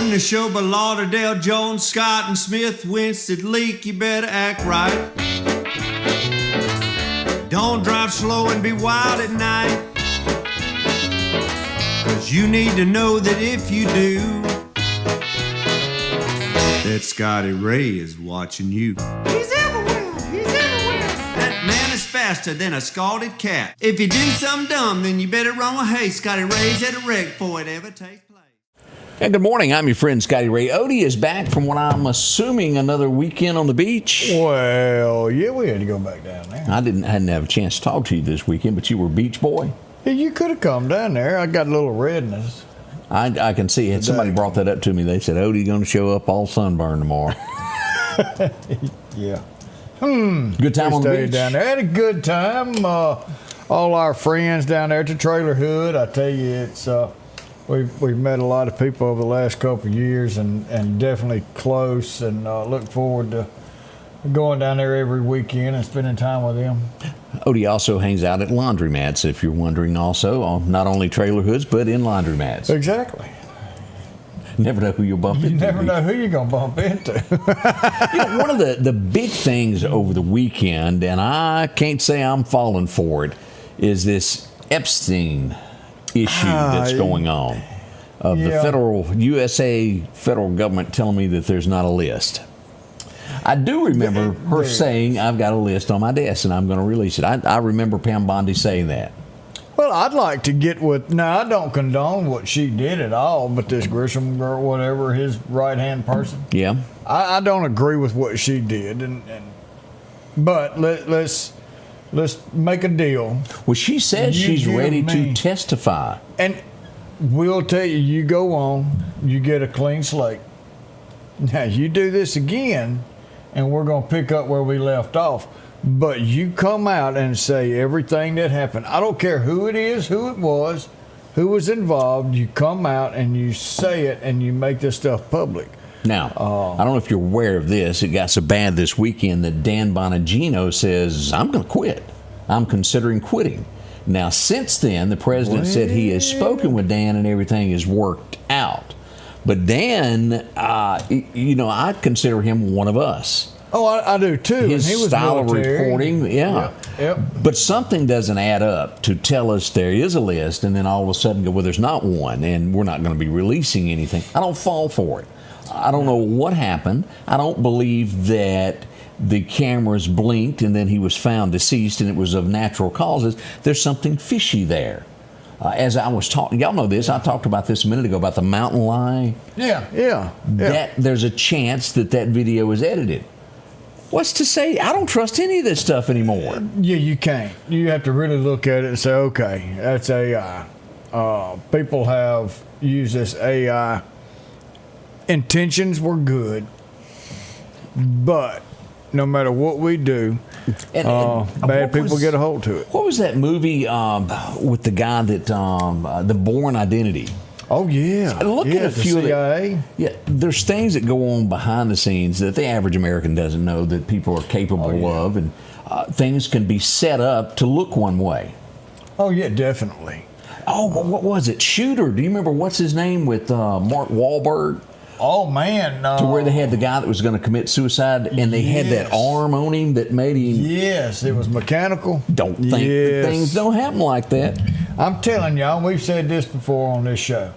Neshoba, Lauderdale, Jones, Scott, and Smith, Winston, Leak, you better act right. Don't drive slow and be wild at night, 'cause you need to know that if you do, that Scotty Ray is watching you. He's everywhere, he's everywhere. That man is faster than a scalded cat. If you do something dumb, then you better run with haste. Scotty Ray's at a wreck before it ever takes place. And good morning. I'm your friend Scotty Ray. Odie is back from what I'm assuming another weekend on the beach. Well, yeah, we had to go back down there. I hadn't have a chance to talk to you this weekend, but you were a beach boy. Yeah, you could have come down there. I got a little redness. I can see it. Somebody brought that up to me. They said, Odie going to show up all sunburned tomorrow. Yeah. Good time on the beach? Down there. Had a good time. All our friends down there at the trailer hood. I tell you, it's we've met a lot of people over the last couple of years, and definitely close, and look forward to going down there every weekend and spending time with them. Odie also hangs out at laundromats, if you're wondering, also, not only trailer hoods, but in laundromats. Exactly. Never know who you'll bump into. You never know who you're going to bump into. One of the big things over the weekend, and I can't say I'm falling for it, is this Epstein issue that's going on. Of the USA federal government telling me that there's not a list. I do remember her saying, I've got a list on my desk and I'm going to release it. I remember Pam Bondi saying that. Well, I'd like to get with, now I don't condone what she did at all, but this Grisham girl, whatever, his right-hand person. Yeah. I don't agree with what she did, but let's make a deal. Well, she says she's ready to testify. And we'll tell you, you go on, you get a clean slate. Now, you do this again, and we're going to pick up where we left off. But you come out and say everything that happened. I don't care who it is, who it was, who was involved. You come out and you say it, and you make this stuff public. Now, I don't know if you're aware of this. It got so bad this weekend that Dan Bonagino says, I'm going to quit. I'm considering quitting. Now, since then, the president said he has spoken with Dan and everything is worked out. But Dan, I'd consider him one of us. Oh, I do too. His and he was style military. of reporting, Yep. But something doesn't add up to tell us there is a list and then all of a sudden go, well, there's not one and we're not going to be releasing anything. I don't fall for it. I don't know what happened. I don't believe that the cameras blinked and then he was found deceased and it was of natural causes. There's something fishy there. As I was talking, y'all know this, I talked about this a minute ago about the mountain lion. Yeah. That there's a chance that video was edited. What's to say? I don't trust any of this stuff anymore. Yeah, you can't. You have to really look at it and say, okay, that's AI. People have used this AI. Intentions were good, but no matter what we do, bad people get a hold to it. What was that movie with the guy that the Bourne Identity? Oh yeah, Look at a few CIA. There's things that go on behind the scenes that the average American doesn't know that people are capable of, and things can be set up to look one way. Oh yeah, definitely. Oh, what was it? Shooter. Do you remember what's his name with Mark Wahlberg? Oh man, to where they had the guy that was going to commit suicide, and they had that arm on him that made him. Yes, it was mechanical. Don't think that things don't happen like that. I'm telling y'all, we've said this before on this show.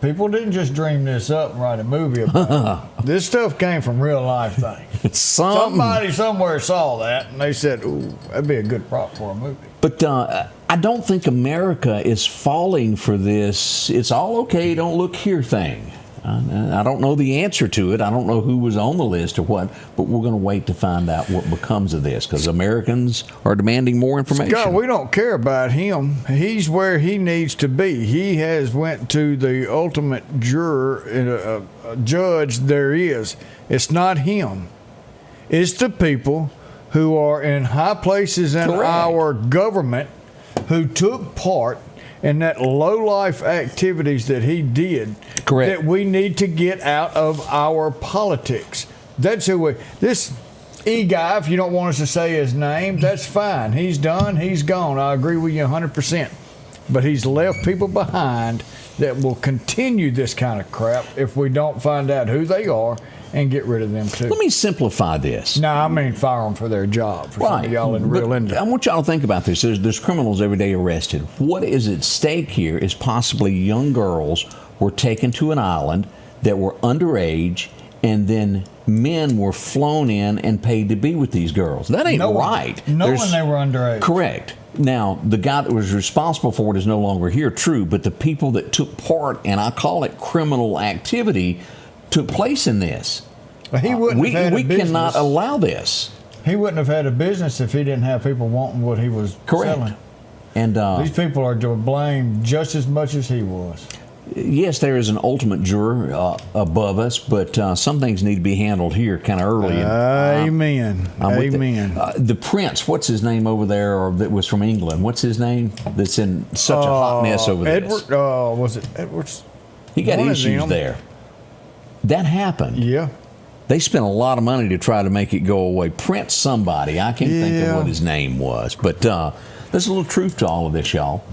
People didn't just dream this up and write a movie about it. This stuff came from real life things. Somebody somewhere saw that, and they said, ooh, that'd be a good prop for a movie. But I don't think America is falling for this, it's all okay, don't look here thing. I don't know the answer to it. I don't know who was on the list or what, but we're going to wait to find out what becomes of this because Americans are demanding more information. Scott, we don't care about him. He's where he needs to be. He has went to the ultimate juror, judge there is. It's not him. It's the people who are in high places in our government who took part in that low-life activities that he did that we need to get out of our politics. That's who this E-guy, if you don't want us to say his name, that's fine. He's done, he's gone. I agree with you 100%. but he's left people behind that will continue this kind of crap if we don't find out who they are and get rid of them too. Let me simplify this. No, I mean fire them for their job. For some of y'all in real into. I want y'all to think about this. There's criminals every day arrested. What is at stake here is possibly young girls were taken to an island that were underage, and then men were flown in and paid to be with these girls. That ain't right. Knowing they were underage. Correct. Now, the guy that was responsible for it is no longer here, true, but the people that took part, and I call it criminal activity, took place in this. He wouldn't have had a business. Cannot allow this. He wouldn't have had a business if he didn't have people wanting what he was selling. And these people are to blame just as much as he was. Yes, there is an ultimate juror above us, but some things need to be handled here kind of early. Amen. Amen. The prince, what's his name over there, or that was from England? What's his name? That's in such a hot mess over there. Was it Edwards? He got issues there. That happened. Yeah. They spent a lot of money to try to make it go away. Prince somebody. I can't think of what his name was. But there's a little truth to all of this, y'all.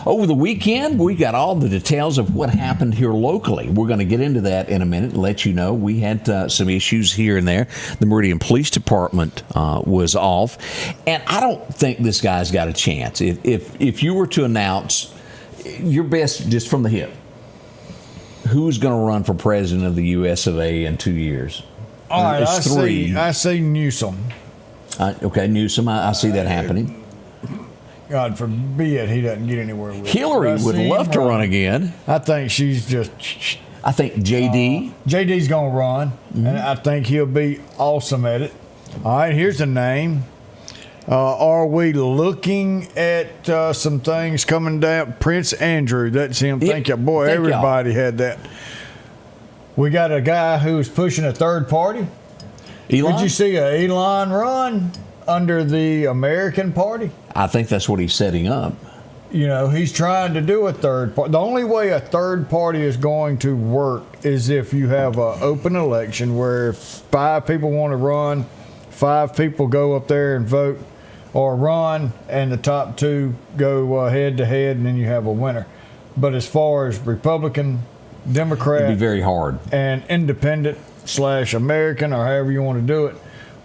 Over the weekend, we got all the details of what happened here locally. We're going to get into that in a minute and let you know. We had some issues here and there. The Meridian Police Department was off. And I don't think this guy's got a chance. If you were to announce your best just from the hip, who's going to run for president of the U.S. of A. in 2 years? All right, I see Newsom. Okay, Newsom, I see that happening. God forbid he doesn't get anywhere with Hillary would love to run again. I think she's just... I think J.D. J.D.'s going to run, and I think he'll be awesome at it. All right, here's a name. Are we looking at some things coming down? Prince Andrew, that's him. Yep. Thank you. Boy, everybody had that. We got a guy who's pushing a third party. Elon? Did you see Elon run under the American Party? I think that's what he's setting up. You know, he's trying to do a third party. The only way a third party is going to work is if you have an open election where if 5 people want to run, 5 people go up there and vote or run, and the top 2 go head to head, and then you have a winner. But as far as Republican, Democrat, it'd be very hard, and independent / American, or however you want to do it,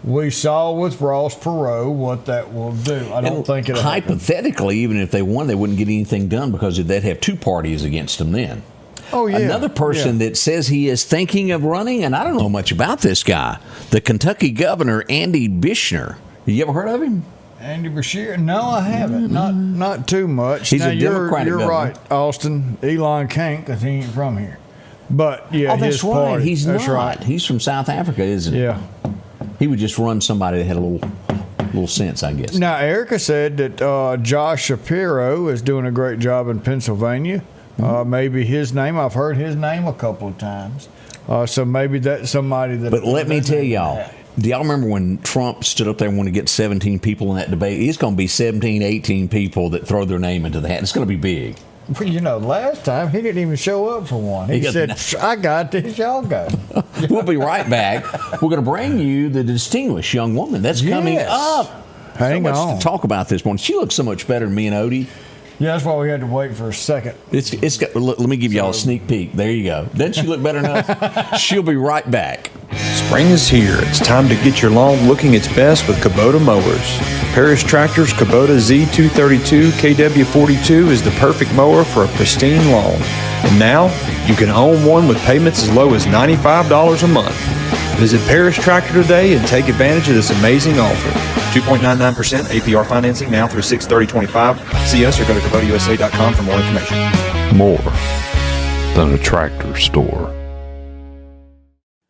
we saw with Ross Perot what that will do. I don't think it'll hypothetically, even if they won, they wouldn't get anything done because they'd have 2 parties against them then. Oh, yeah. Another person that says he is thinking of running, and I don't know much about this guy, the Kentucky governor, Andy Bishner. You ever heard of him? Andy Bashir? No, I haven't. Not too much. He's a Democratic You're governor. right, Austin. Elon can't because he ain't from here. But, yeah, that's his right. party. He's that's not. Right. He's from South Africa, isn't he? Yeah. He would just run somebody that had a little sense, I guess. Now, Erica said that Josh Shapiro is doing a great job in Pennsylvania. Maybe his name. I've heard his name a couple of times. So maybe that's somebody that... But let me tell y'all, do y'all remember when Trump stood up there and wanted to get 17 people in that debate? It's going to be 17, 18 people that throw their name into the hat. It's going to be big. Well, you know, last time he didn't even show up for one. He said, I got this, y'all go. We'll be right back. We're going to bring you the distinguished young woman that's coming up. Hang so much on. to talk about this morning. She looks so much better than me and Odie. Yeah, that's why we had to wait for a second. It's got, let me give y'all a sneak peek. There you go. Doesn't she look better enough? She'll be right back. Spring is here. It's time to get your lawn looking its best with Kubota mowers. Parish Tractor's Kubota Z232 KW42 is the perfect mower for a pristine lawn. And now, you can own one with payments as low as $95 a month. Visit Parish Tractor today and take advantage of this amazing offer. 2.99% APR financing now through 6/30/25. See us or go to KubotaUSA.com for more information. More than a tractor store.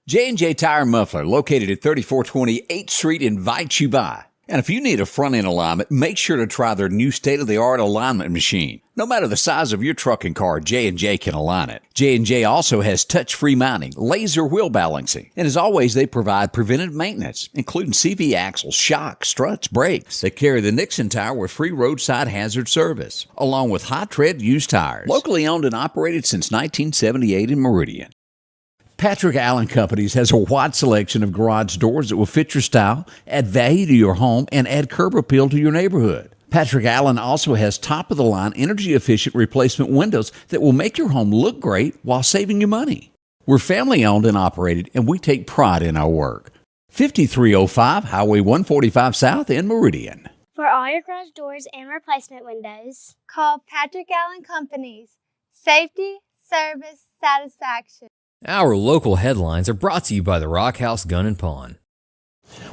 J&J Tire and Muffler, located at 3420 8th Street, invites you by. And if you need a front-end alignment, make sure to try their new state-of-the-art alignment machine. No matter the size of your truck and car, J&J can align it. J&J also has touch-free mounting, laser wheel balancing, and as always, they provide preventive maintenance, including CV axles, shocks, struts, brakes. They carry the Nixon tire with free roadside hazard service, along with high-tread used tires. Locally owned and operated since 1978 in Meridian. Patrick Allen Companies has a wide selection of garage doors that will fit your style, add value to your home, and add curb appeal to your neighborhood. Patrick Allen also has top-of-the-line, energy-efficient replacement windows that will make your home look great while saving you money. We're family-owned and operated, and we take pride in our work. 5305 Highway 145 South in Meridian. For all your garage doors and replacement windows, call Patrick Allen Companies. Safety, service, satisfaction. Our local headlines are brought to you by the Rock House Gun and Pawn.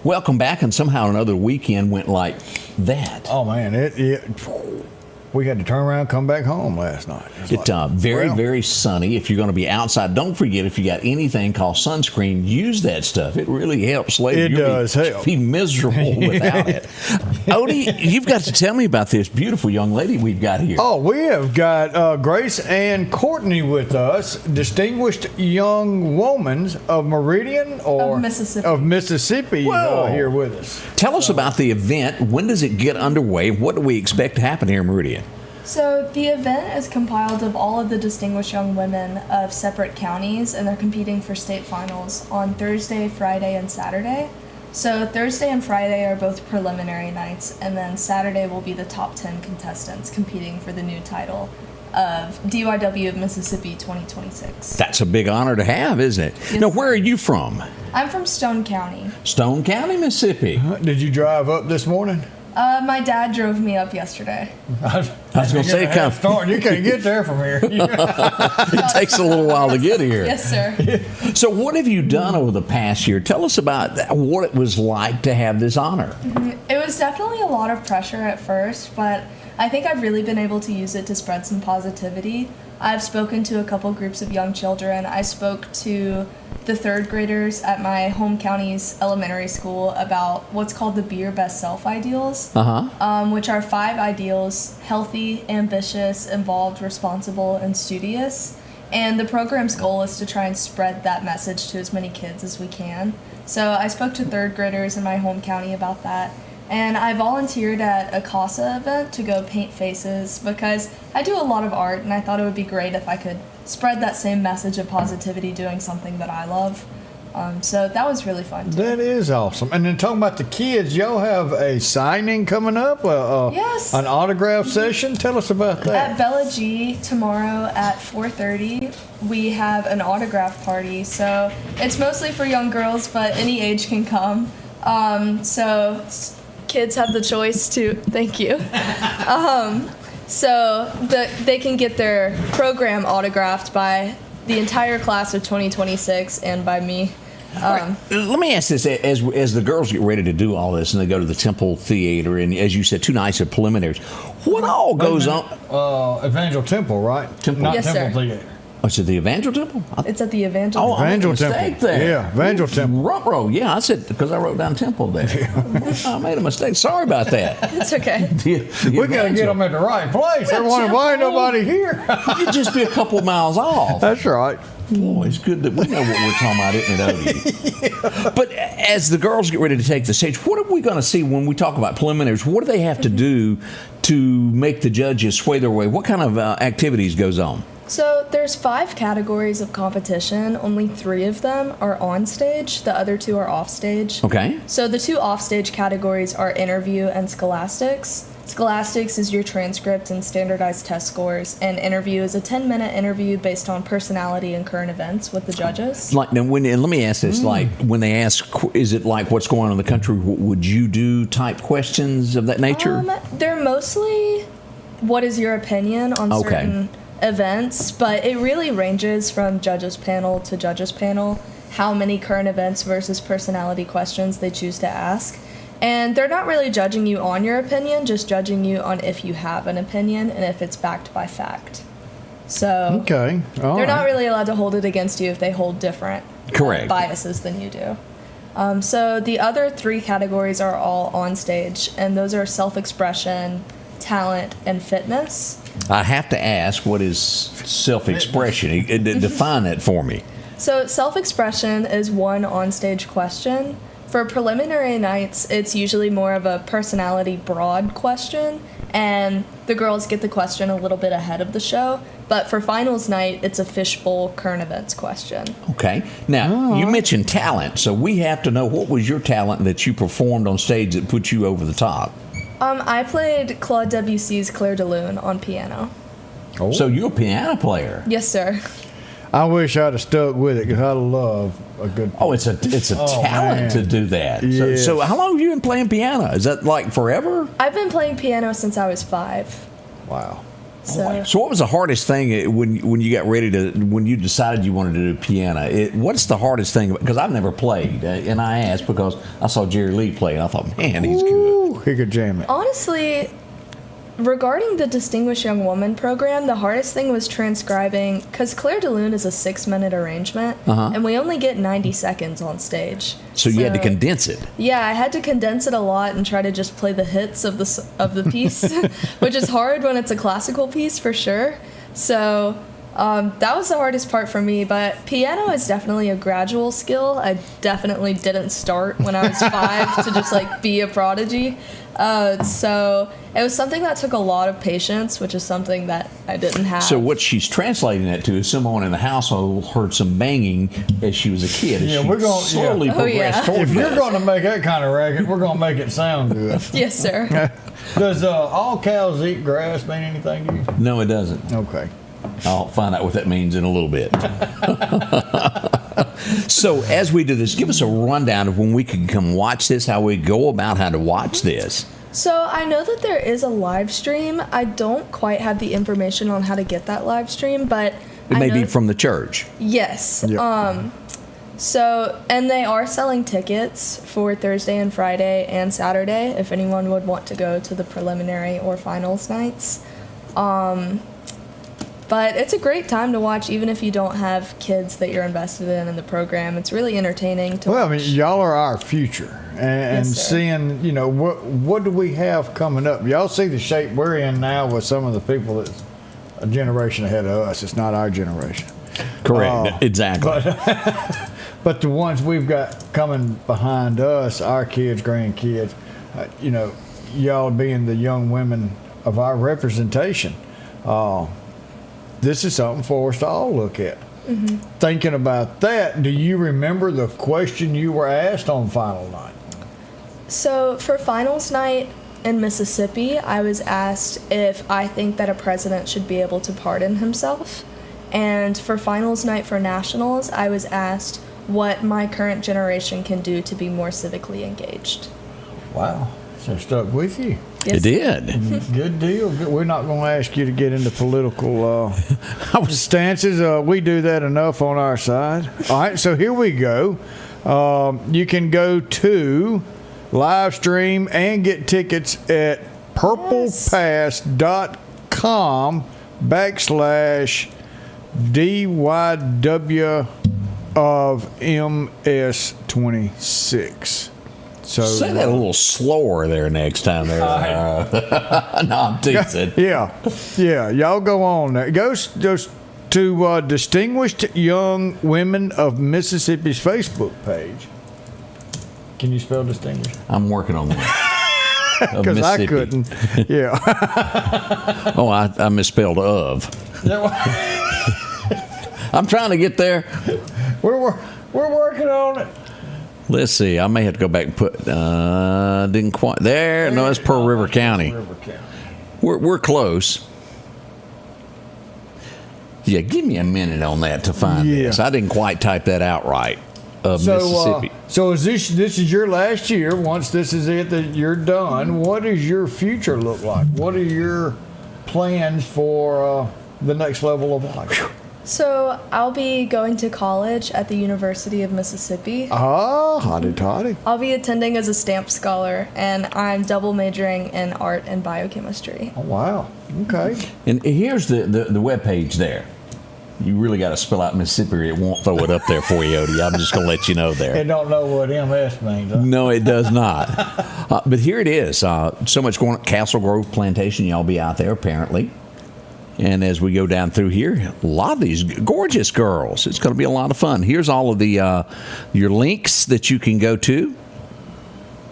Welcome back, and somehow another weekend went like that. Oh man, we had to turn around and come back home last night. It's very sunny. If you're going to be outside, don't forget, if you got anything called sunscreen, use that stuff. It really helps later. It does help. Be miserable without it. Odie, you've got to tell me about this beautiful young lady we've got here. Oh, we have got Grace Ann Courtney with us, distinguished young woman of Meridian or of Mississippi here with us. Tell us about the event. When does it get underway? What do we expect to happen here in Meridian? So the event is compiled of all of the distinguished young women of separate counties, and they're competing for state finals on Thursday, Friday, and Saturday. So Thursday and Friday are both preliminary nights, and then Saturday will be the top 10 contestants competing for the new title of DYW of Mississippi 2026. That's a big honor to have, isn't it? Yes, now, where are you from? I'm from Stone County. Stone County, Mississippi. Did you drive up this morning? My dad drove me up yesterday. I was going to say, you can't get there from here. It takes a little while to get here. Yes, sir. So what have you done over the past year? Tell us about what it was like to have this honor. It was definitely a lot of pressure at first, but I think I've really been able to use it to spread some positivity. I've spoken to a couple groups of young children. I spoke to the third graders at my home county's elementary school about what's called the Be Your Best Self ideals, which are 5 ideals: healthy, ambitious, involved, responsible, and studious. And the program's goal is to try and spread that message to as many kids as we can. So I spoke to third graders in my home county about that. And I volunteered at a CASA event to go paint faces because I do a lot of art, and I thought it would be great if I could spread that same message of positivity doing something that I love. So that was really fun too. That is awesome. And then talking about the kids, y'all have a signing coming up, yes, an autograph session. Tell us about that. At Bella G tomorrow at 4:30, we have an autograph party. So it's mostly for young girls, but any age can come. So kids have the choice to, thank you. So they can get their program autographed by the entire class of 2026 and by me. Right. Let me ask this: as the girls get ready to do all this, and they go to the Temple Theater, and as you said, 2 nights of preliminaries, what all goes on? Evangel Temple, right? Not yes, Temple sir. Theater. Oh, it's at the Evangel Temple? It's at the Evangel Temple. Temple. I made a Evangel mistake Temple. there. Yeah, Evangel Temple. Ruh-roh. Yeah, I said, because I wrote down Temple there. I made a mistake. Sorry about that. It's okay. We got to get them at the right place. Why ain't nobody here? You'd just be a couple miles off. That's right. Boy, it's good that we know what we're talking about, isn't it, Odie? Yeah. But as the girls get ready to take the stage, what are we going to see when we talk about preliminaries? What do they have to do to make the judges sway their way? What kind of activities goes on? So there's 5 categories of competition. Only 3 of them are on stage. The other 2 are off stage. Okay. So the 2 off stage categories are interview and scholastics. Scholastics is your transcript and standardized test scores, and interview is a 10-minute interview based on personality and current events with the judges. Like, and let me ask this: like, when they ask, is it like what's going on in the country? Would you do type questions of that nature? They're mostly, what is your opinion on certain events, but it really ranges from judges panel to judges panel, how many current events versus personality questions they choose to ask. And they're not really judging you on your opinion, just judging you on if you have an opinion and if it's backed by fact. So they're not really allowed to hold it against you if they hold different biases than you do. So the other 3 categories are all on stage, and those are self-expression, talent, and fitness. I have to ask, what is self-expression? Define that for me. So self-expression is one on-stage question. For preliminary nights, it's usually more of a personality broad question, and the girls get the question a little bit ahead of the show. But for finals night, it's a fishbowl current events question. Okay. Now, you mentioned talent, so we have to know, what was your talent that you performed on stage that put you over the top? I played Claude Debussy's Clair de Lune on piano. Oh. So you're a piano player. Yes, sir. I wish I'd have stuck with it because I love a good. Oh, it's a talent man. to do that. Yes. So how long have you been playing piano? Is that like forever? I've been playing piano since I was 5. Wow. So, What was the hardest thing when you got ready to, when you decided you wanted to do piano? What's the hardest thing? Because I've never played, and I asked because I saw Jerry Lee play, and I thought, man, he's good. He could jam it. honestly, regarding the Distinguished Young Woman program, the hardest thing was transcribing, because Clair de Lune is a 6-minute arrangement, and we only get 90 seconds on stage. So you had to condense it. Yeah, I had to condense it a lot and try to just play the hits of the piece, which is hard when it's a classical piece for sure. So that was the hardest part for me, but piano is definitely a gradual skill. I definitely didn't start when I was 5 to just like be a prodigy. So it was something that took a lot of patience, which is something that I didn't have. So what she's translating that to is someone in the household heard some banging as she was a kid. And Yeah, we're gonna- slowly yeah. progress towards If you're that. going to make that kind of racket, we're going to make it sound good. Yes, sir. Does all cows eat grass mean anything to you? No, it doesn't. Okay. I'll find out what that means in a little bit. So as we do this, give us a rundown of when we can come watch this, how we go about how to watch this. So I know that there is a live stream. I don't quite have the information on how to get that live stream, but It may I be know- from the church. Yes. Yep. So, and they are selling tickets for Thursday and Friday and Saturday if anyone would want to go to the preliminary or finals nights. But it's a great time to watch even if you don't have kids that you're invested in the program. It's really entertaining to Well, I watch. mean, y'all are our future, and Yes, sir. seeing, what do we have coming up? Y'all see the shape we're in now with some of the people that's a generation ahead of us. It's not our generation. Correct. Exactly. But the ones we've got coming behind us, our kids, grandkids, y'all being the young women of our representation, this is something for us to all look at. Mm-hmm. Thinking about that, do you remember the question you were asked on final night? So for finals night in Mississippi, I was asked if I think that a president should be able to pardon himself. And for finals night for nationals, I was asked what my current generation can do to be more civically engaged. Wow. So stuck with you. Yes. It did. Good deal. We're not going to ask you to get into political stances. We do that enough on our side. All right, so here we go. You can go to live stream and get tickets at purplepass.com/DYW of MS26. So Say that a little slower there next time. There. No, I'm teasing. Yeah. Y'all go on there. Goes to Distinguished Young Women of Mississippi's Facebook page. Can you spell distinguished? I'm working on that. Of Because I Mississippi. couldn't. Yeah. Oh, I misspelled of. I'm trying to get there. We're working on it. Let's see. I may have to go back and put. Didn't quite there. No, it's Pearl River County. River County. We're close. Yeah, give me a minute on that to find this. I didn't quite type that out right. Mississippi. So is this is your last year? Once this is it that you're done, what does your future look like? What are your plans for the next level of life? So I'll be going to college at the University of Mississippi. Ah, hotty toddy. I'll be attending as a stamp scholar, and I'm double majoring in art and biochemistry. Oh, wow. Okay. And here's the webpage there. You really got to spell out Mississippi or it won't throw it up there for you, Odie. I'm just going to let you know there. They don't know what MS means. Huh? No, it does not. But here it is. So much going on. Castle Grove Plantation. Y'all be out there, apparently. And as we go down through here, a lot of these gorgeous girls. It's going to be a lot of fun. Here's all of the your links that you can go to.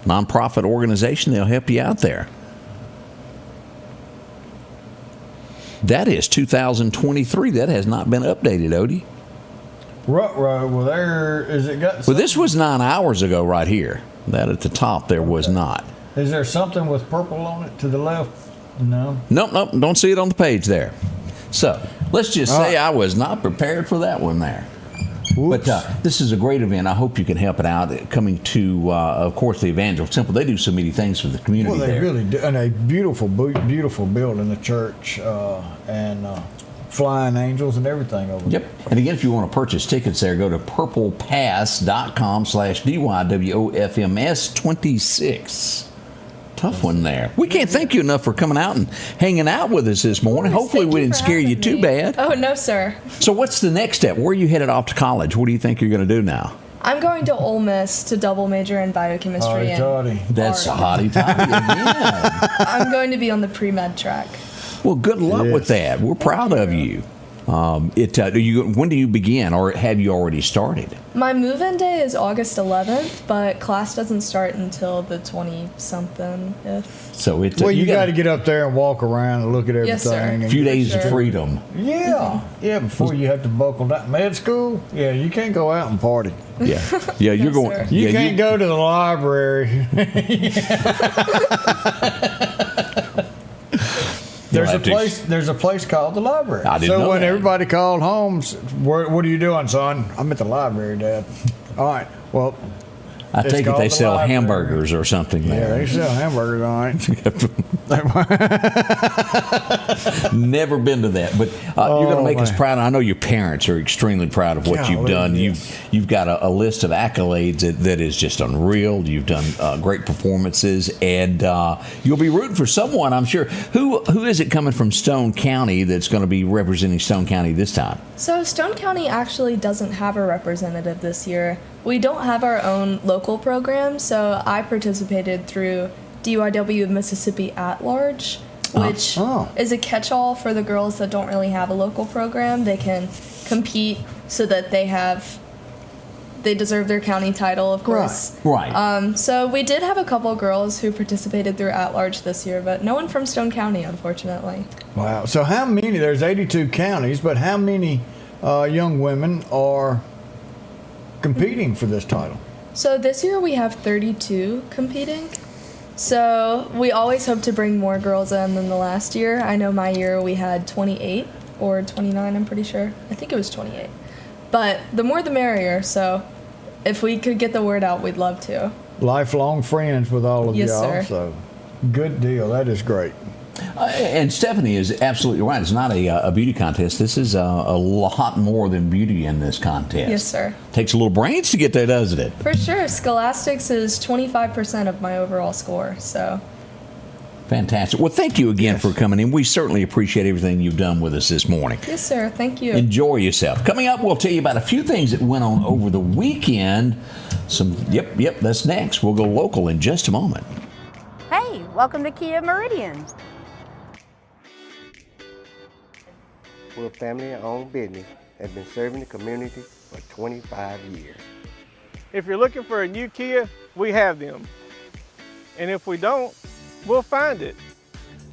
Nonprofit organization. They'll help you out there. That is 2023. That has not been updated, Odie. Ruh-roh, well, there is it got. Well, this was 9 hours ago right here. That at the top there was not. Is there something with purple on it to the left? No. Nope. Don't see it on the page there. So let's just say I was not prepared for that one there. Whoops. But this is a great event. I hope you can help it out. Coming to, of course, the Evangel Temple. They do so many things for the community Well, they there. really do. And a beautiful building, the church, and flying angels and everything over there. Yep. And again, if you want to purchase tickets there, go to purplepass.com/DYWOFMS26. Tough one there. We can't thank you enough for coming out and hanging out with us this morning. Hopefully we didn't scare you too bad. Oh, no, sir. So what's the next step? Where are you headed off to college? What do you think you're going to do now? I'm going to Ole Miss to double major in biochemistry and Hotty-totty. That's art. hotty-totty again. I'm going to be on the pre-med track. Well, good luck with that. We're proud of you. When do you begin, or have you already started? My move-in day is August 11th, but class doesn't start until the 20-something. So Well, you got to get up there and walk around and look at everything. Yes, sir. and a few get- days of freedom. Yeah, before you have to buckle down. Med school, you can't go out and party. Yeah, you're No, going. sir. You yeah, can't go to the library. There's a place called the library. I didn't know when that. everybody called home, what are you doing, son? I'm at the library, Dad. All right. Well, I it's take it called they the sell library. hamburgers or something Yeah, there. they sell hamburgers, all right. Never been to that, but you're going to make us man. proud. I know your parents are extremely proud of what you've Golly, done. yes. You've got a list of accolades that is just unreal. You've done great performances, and you'll be rooting for someone, I'm sure. Who is it coming from Stone County that's going to be representing Stone County this time? So Stone County actually doesn't have a representative this year. We don't have our own local program, so I participated through DYW Mississippi at Large, which is a catch-all for the girls that don't really have a local program. They can compete so that they deserve their county title, of course. Right. So we did have a couple girls who participated through at large this year, but no one from Stone County, unfortunately. Wow. So how many? There's 82 counties, but how many young women are competing for this title? So this year we have 32 competing. So we always hope to bring more girls in than the last year. I know my year we had 28 or 29, I'm pretty sure. I think it was 28. But the more the merrier, so if we could get the word out, we'd love to. Lifelong friends with all of Yes, y'all, sir. so good deal. That is great. And Stephanie is absolutely right. It's not a beauty contest. This is a lot more than beauty in this contest. Yes, sir. Takes a little brains to get there, doesn't it? For sure. Scholastics is 25% of my overall score, so. Fantastic. Well, thank you again for coming in. We certainly appreciate everything you've done with us this morning. Yes, sir. Thank you. Enjoy yourself. Coming up, we'll tell you about a few things that went on over the weekend. Yep, that's next. We'll go local in just a moment. Hey, welcome to Kia Meridian. We're a family-owned business that's been serving the community for 25 years. If you're looking for a new Kia, we have them. And if we don't, we'll find it.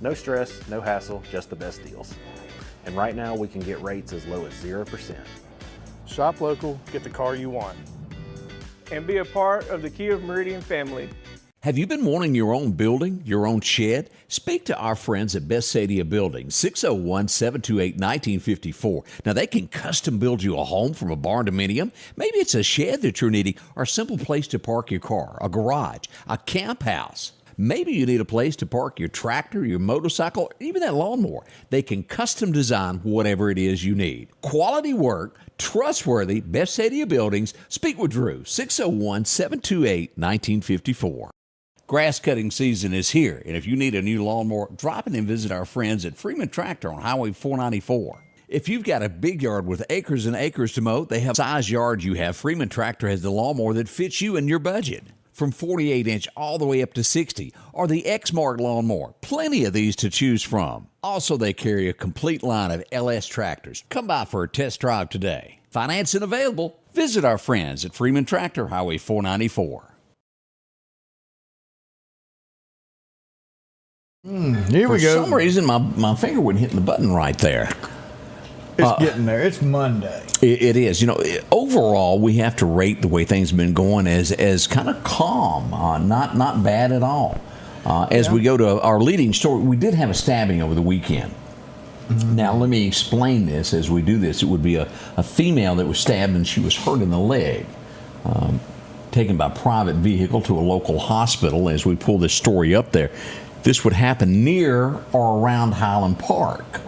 No stress, no hassle, just the best deals. And right now we can get rates as low as 0%. Shop local, get the car you want. And be a part of the Kia Meridian family. Have you been wanting your own building, your own shed? Speak to our friends at Best Sadia Building, 601-728-1954. Now, they can custom build you a home from a barn dominium. Maybe it's a shed that you're needing, or a simple place to park your car, a garage, a camp house. Maybe you need a place to park your tractor, your motorcycle, or even that lawnmower. They can custom design whatever it is you need. Quality work, trustworthy, Best Sadia Buildings. Speak with Drew, 601-728-1954. Grass cutting season is here, and if you need a new lawnmower, drop in and visit our friends at Freeman Tractor on Highway 494. If you've got a big yard with acres and acres to mow, they have size yard you have. Freeman Tractor has the lawnmower that fits you and your budget. From 48-inch all the way up to 60, or the X-Mark lawnmower. Plenty of these to choose from. Also, they carry a complete line of LS tractors. Come by for a test drive today. Financing available. Visit our friends at Freeman Tractor, Highway 494. Here we go. For some reason, my finger wasn't hitting the button right there. It's getting there. It's Monday. It is. Overall, we have to rate the way things have been going as kind of calm, not bad at all. As we go to our leading story, we did have a stabbing over the weekend. Now, let me explain this as we do this. It would be a female that was stabbed and she was hurt in the leg. Taken by private vehicle to a local hospital. As we pull this story up there, this would happen near or around Highland Park,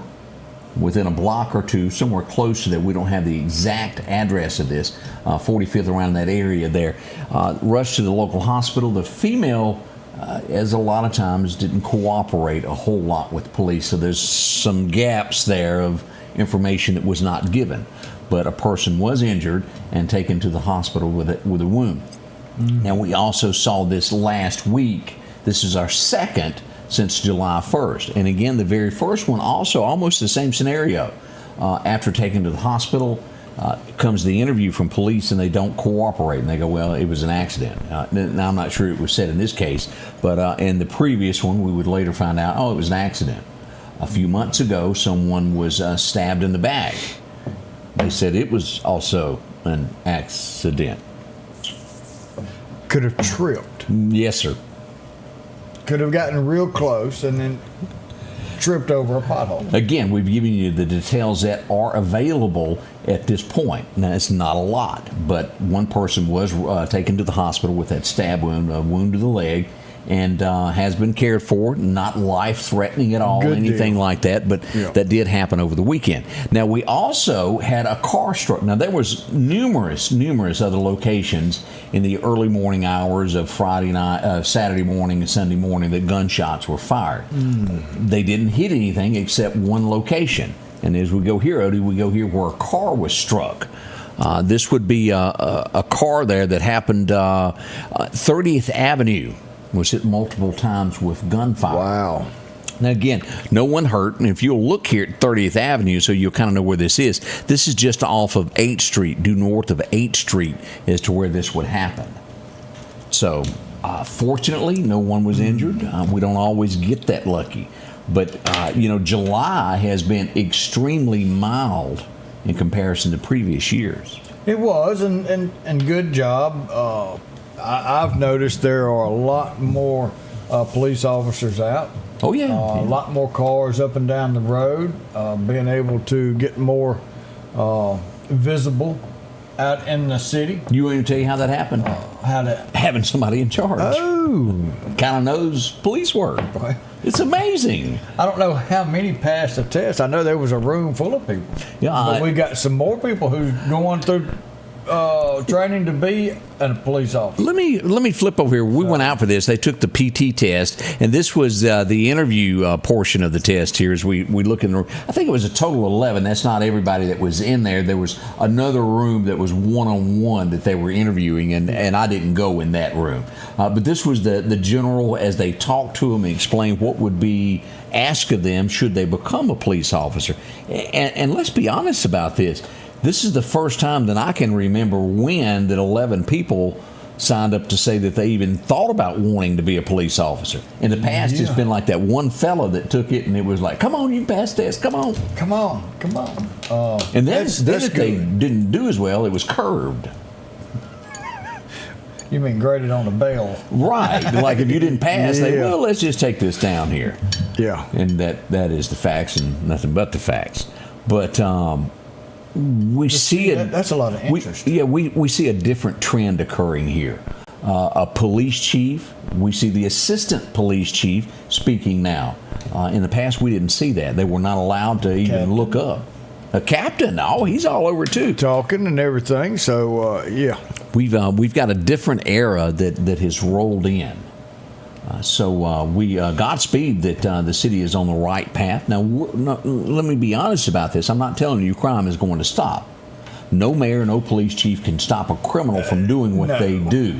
within a block or two, somewhere close to that. We don't have the exact address of this, 45th, around that area there. Rushed to the local hospital. The female, as a lot of times, didn't cooperate a whole lot with police, so there's some gaps there of information that was not given. But a person was injured and taken to the hospital with a wound. Now, we also saw this last week. This is our second since July 1st. And again, the very first one also almost the same scenario. After taken to the hospital, comes the interview from police and they don't cooperate. And they go, well, it was an accident. Now, I'm not sure it was said in this case, but in the previous one, we would later find out, oh, it was an accident. A few months ago, someone was stabbed in the back. They said it was also an accident. Could have tripped. Yes, sir. Could have gotten real close and then tripped over a pothole. Again, we've given you the details that are available at this point. Now, it's not a lot, but one person was taken to the hospital with that stab wound, a wound to the leg, and has been cared for. Not life-threatening at all, anything like that, but that did happen over the weekend. Now, we also had a car struck. Now, there was numerous other locations in the early morning hours of Friday night, Saturday morning and Sunday morning that gunshots were fired. They didn't hit anything except one location. And as we go here, Odie, we go here where a car was struck. This would be a car there that happened 30th Avenue. Was hit multiple times with gunfire. Wow. Now, again, no one hurt. And if you'll look here at 30th Avenue, so you'll kind of know where this is just off of 8th Street, due north of 8th Street as to where this would happen. So, fortunately, no one was injured. We don't always get that lucky. But, July has been extremely mild in comparison to previous years. It was, and good job. I've noticed there are a lot more police officers out. Oh, yeah. A lot more cars up and down the road, being able to get more visible out in the city. You want me to tell you how that happened? Having somebody in charge. Oh. Kind of knows police work. It's amazing. I don't know how many passed the test. I know there was a room full of people. Yeah, but we got some more people who's going through training to be a police officer. Let me flip over here. We went out for this. They took the PT test, and this was the interview portion of the test here. As we look in the room, I think it was a total of 11. That's not everybody that was in there. There was another room that was one-on-one that they were interviewing, and I didn't go in that room. But this was the general as they talked to them and explained what would be asked of them should they become a police officer. And let's be honest about this. This is the first time that I can remember when that 11 people signed up to say that they even thought about wanting to be a police officer. In the past, it's been like that one fella that took it and it was like, come on, you can pass test, come on. Come on. And then if they didn't do as well, it was curved. You mean graded on a bell? Right. Like if you didn't pass, well, let's just take this down here. Yeah. And that is the facts and nothing but the facts. But we see that's a lot of interest. We see a different trend occurring here. A police chief, we see the assistant police chief speaking now. In the past, we didn't see that. They were not allowed to even look up. A captain, he's all over too, talking and everything. So we've got a different era that has rolled in. So we Godspeed that the city is on the right path. Now, let me be honest about this. I'm not telling you crime is going to stop. No mayor, no police chief can stop a criminal from doing what they do.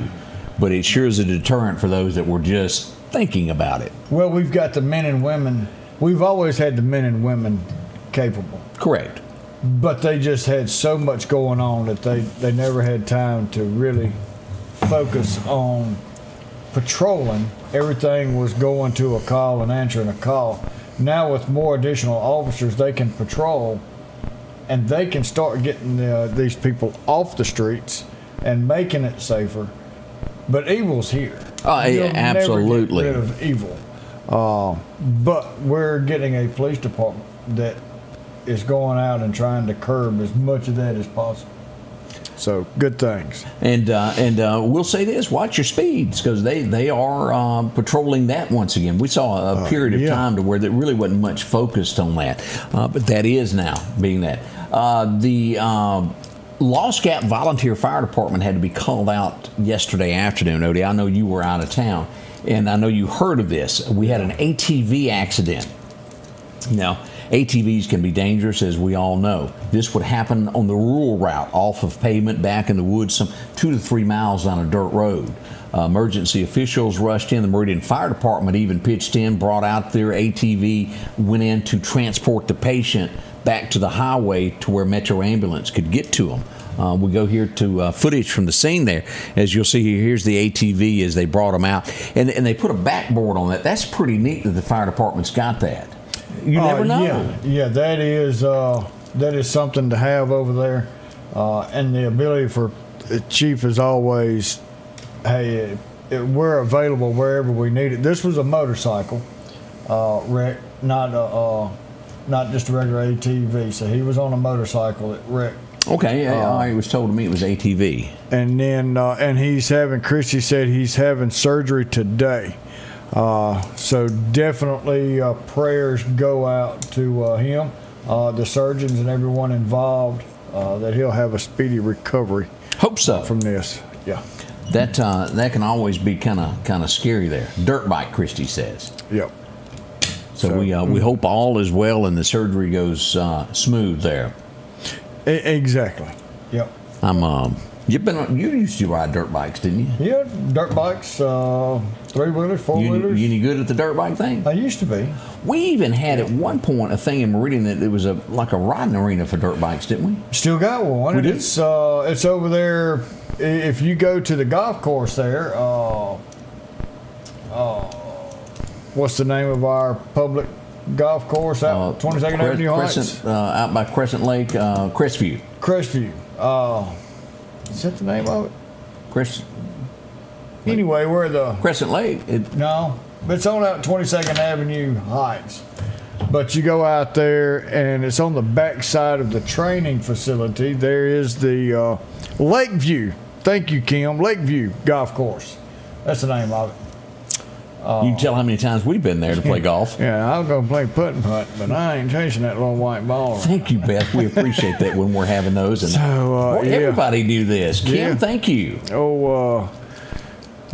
But it sure is a deterrent for those that were just thinking about it. Well, we've got the men and women. We've always had the men and women capable. Correct. But they just had so much going on that they never had time to really focus on patrolling. Everything was going to a call and answering a call. Now with more additional officers, they can patrol and they can start getting these people off the streets and making it safer. But evil's here. You'll absolutely. never get rid of evil. But we're getting a police department that is going out and trying to curb as much of that as possible. So good things. And we'll say this: watch your speeds, because they are patrolling that once again. We saw a period of time to where there really wasn't much focused on that, but that is now being that. The Lost Gap Volunteer Fire Department had to be called out yesterday afternoon. Odie, I know you were out of town, and I know you heard of this. We had an ATV accident. Now, ATVs can be dangerous, as we all know. This would happen on the rural route, off of pavement, back in the woods, some 2 to 3 miles on a dirt road. Emergency officials rushed in. The Meridian Fire Department even pitched in, brought out their ATV, went in to transport the patient back to the highway to where Metro Ambulance could get to them. We go here to footage from the scene there. As you'll see here, here's the ATV as they brought them out. And they put a backboard on that. That's pretty neat that the fire department's got that. You never know. Yeah, that is something to have over there. And the ability for the chief is always, hey, we're available wherever we need it. This was a motorcycle wreck, not just a regular ATV. So he was on a motorcycle that wrecked. Okay, it was told to me it was ATV. And then, and Christy said he's having surgery today. So definitely prayers go out to him, the surgeons and everyone involved, that he'll have a speedy recovery. Hope so. From this, yeah. That can always be kind of scary there. Dirt bike, Christy says. Yep. So we hope all is well and the surgery goes smooth there. Exactly. Yep. You used to ride dirt bikes, didn't you? Yeah, dirt bikes, 3-wheelers, 4-wheelers. You any good at the dirt bike thing? I used to be. We even had at one point a thing in Meridian that it was like a riding arena for dirt bikes, didn't we? Still got one. We do? It's over there. If you go to the golf course there, what's the name of our public golf course out 22nd Avenue Heights? Out by Crescent Lake, Crestview. Crestview. Is that the name of it? Anyway, where the Crescent Lake. No, it's on out 22nd Avenue Heights. But you go out there, and it's on the back side of the training facility. There is the Lakeview. Thank you, Kim. Lakeview Golf Course. That's the name of it. You can tell how many times we've been there to play golf. Yeah, I was going to play putt, but I ain't chasing that little white ball. Thank you, Beth. We appreciate that when we're having those. And everybody knew this. Kim, thank you.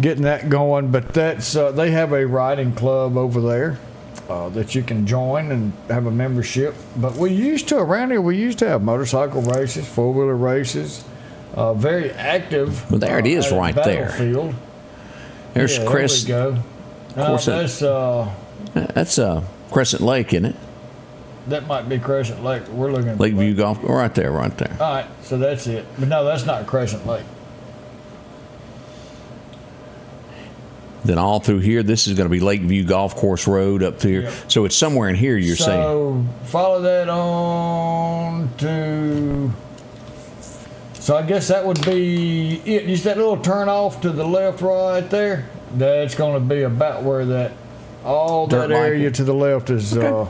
Getting that going. But that's they have a riding club over there that you can join and have a membership. But around here, we used to have motorcycle races, 4-wheeler races, very active. Well, there it is right there. Battlefield. There's Chris. There we go. That's Crescent Lake, isn't it? That might be Crescent Lake. We're looking at Lakeview Golf. Right there. All right, so that's it. But no, that's not Crescent Lake. Then all through here, this is going to be Lakeview Golf Course Road up here. Yep. So it's somewhere in here, you're saying. So follow that on to. So I guess that would be it. Just that little turn off to the left right there. That's going to be about where that area to the left is through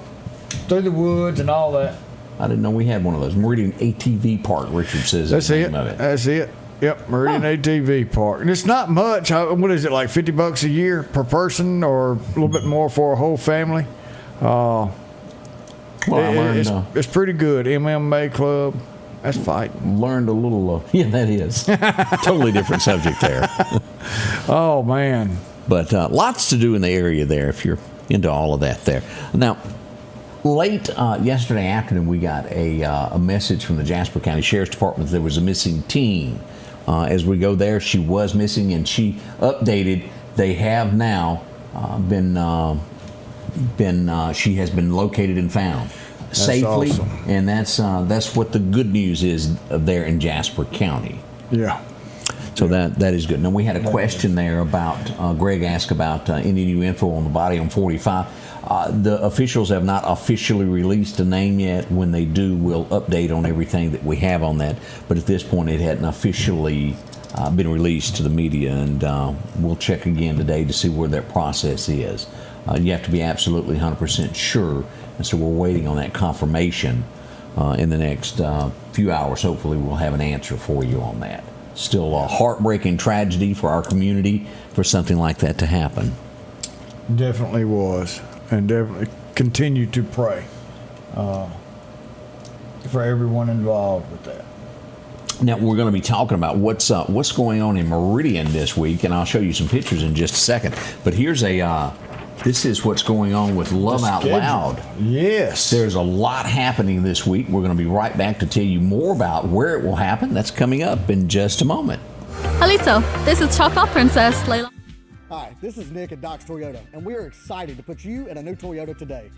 the woods and all that. I didn't know we had one of those. Meridian ATV Park, Richard says. That's it. That's it. Yep, Meridian ATV Park. And it's not much. What is it, like $50 a year per person or a little bit more for a whole family? It's pretty good. MMA club. That's fighting. Learned a little. That is. Totally different subject there. Oh, man. But lots to do in the area there if you're into all of that there. Now, late yesterday afternoon, we got a message from the Jasper County Sheriff's Department that there was a missing teen. As we go there, she was missing, and she updated. They have now she has been located and found. That's safely, awesome. And that's what the good news is there in Jasper County. Yeah. So that is good. Now we had a question there about Greg asked about any new info on the body on 45. The officials have not officially released a name yet. When they do, we'll update on everything that we have on that. But at this point, it hadn't officially been released to the media, and we'll check again today to see where that process is. You have to be absolutely 100% sure, and so we're waiting on that confirmation in the next few hours. Hopefully we'll have an answer for you on that. Still a heartbreaking tragedy for our community for something like that to happen. Definitely was, and definitely continue to pray for everyone involved with that. Now we're going to be talking about what's going on in Meridian this week, and I'll show you some pictures in just a second. But here's this is what's going on with Love Out Loud. Yes. There's a lot happening this week. We're going to be right back to tell you more about where it will happen. That's coming up in just a moment. Halito, this is Chocolate Princess Layla. Hi, this is Nick at Doc's Toyota, and we are excited to put you in a new Toyota today.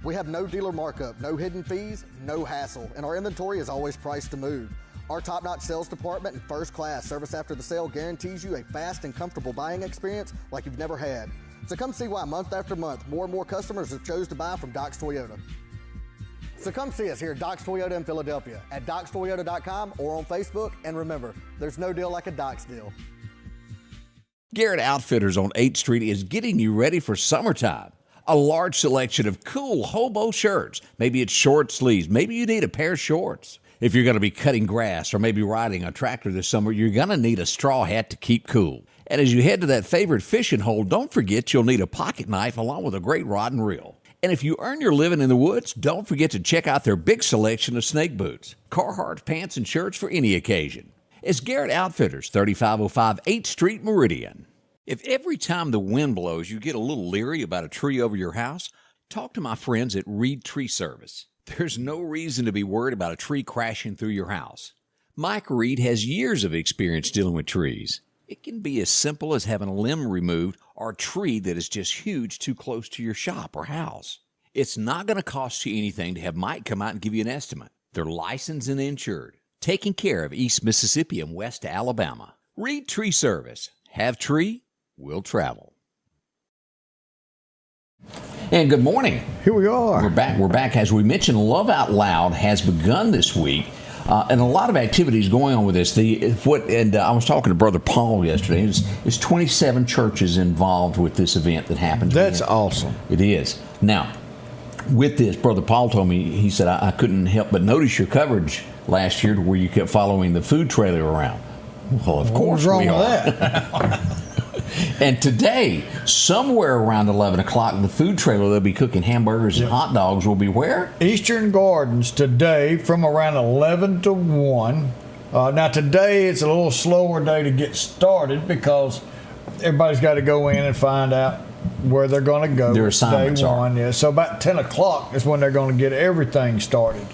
We have no dealer markup, no hidden fees, no hassle, and our inventory is always priced to move. Our top-notch sales department and first-class service after the sale guarantees you a fast and comfortable buying experience like you've never had. So come see why month after month, more and more customers have chose to buy from Doc's Toyota. So come see us here at Doc's Toyota in Philadelphia at docstoyota.com or on Facebook. And remember, there's no deal like a Doc's deal. Garrett Outfitters on 8th Street is getting you ready for summertime. A large selection of cool hobo shirts. Maybe it's short sleeves. Maybe you need a pair of shorts. If you're going to be cutting grass or maybe riding a tractor this summer, you're going to need a straw hat to keep cool. And as you head to that favorite fishing hole, don't forget you'll need a pocket knife along with a great rod and reel. And if you earn your living in the woods, don't forget to check out their big selection of snake boots, Carhartt pants, and shirts for any occasion. It's Garrett Outfitters, 3505 8th Street, Meridian. If every time the wind blows you get a little leery about a tree over your house, talk to my friends at Reed Tree Service. There's no reason to be worried about a tree crashing through your house. Mike Reed has years of experience dealing with trees. It can be as simple as having a limb removed or a tree that is just huge too close to your shop or house. It's not going to cost you anything to have Mike come out and give you an estimate. They're licensed and insured, taking care of East Mississippi and West Alabama. Reed Tree Service. Have tree, will travel. And good morning. Here we are. We're back. We're back. As we mentioned, Love Out Loud has begun this week. And a lot of activities going on with this. I was talking to Brother Paul yesterday. There's 27 churches involved with this event that happens. That's awesome. It is. Now, with this, Brother Paul told me, he said, I couldn't help but notice your coverage last year where you kept following the food trailer around. Well, of course we are. What's wrong with that? And today, somewhere around 11 o'clock, the food trailer, they'll be cooking hamburgers and hot dogs, will be where? Eastern Gardens today from around 11 to 1. Now, today it's a little slower day to get started because everybody's got to go in and find out where they're going to go. Their assignments day one, yeah. So about 10 o'clock is when they're going to get everything started.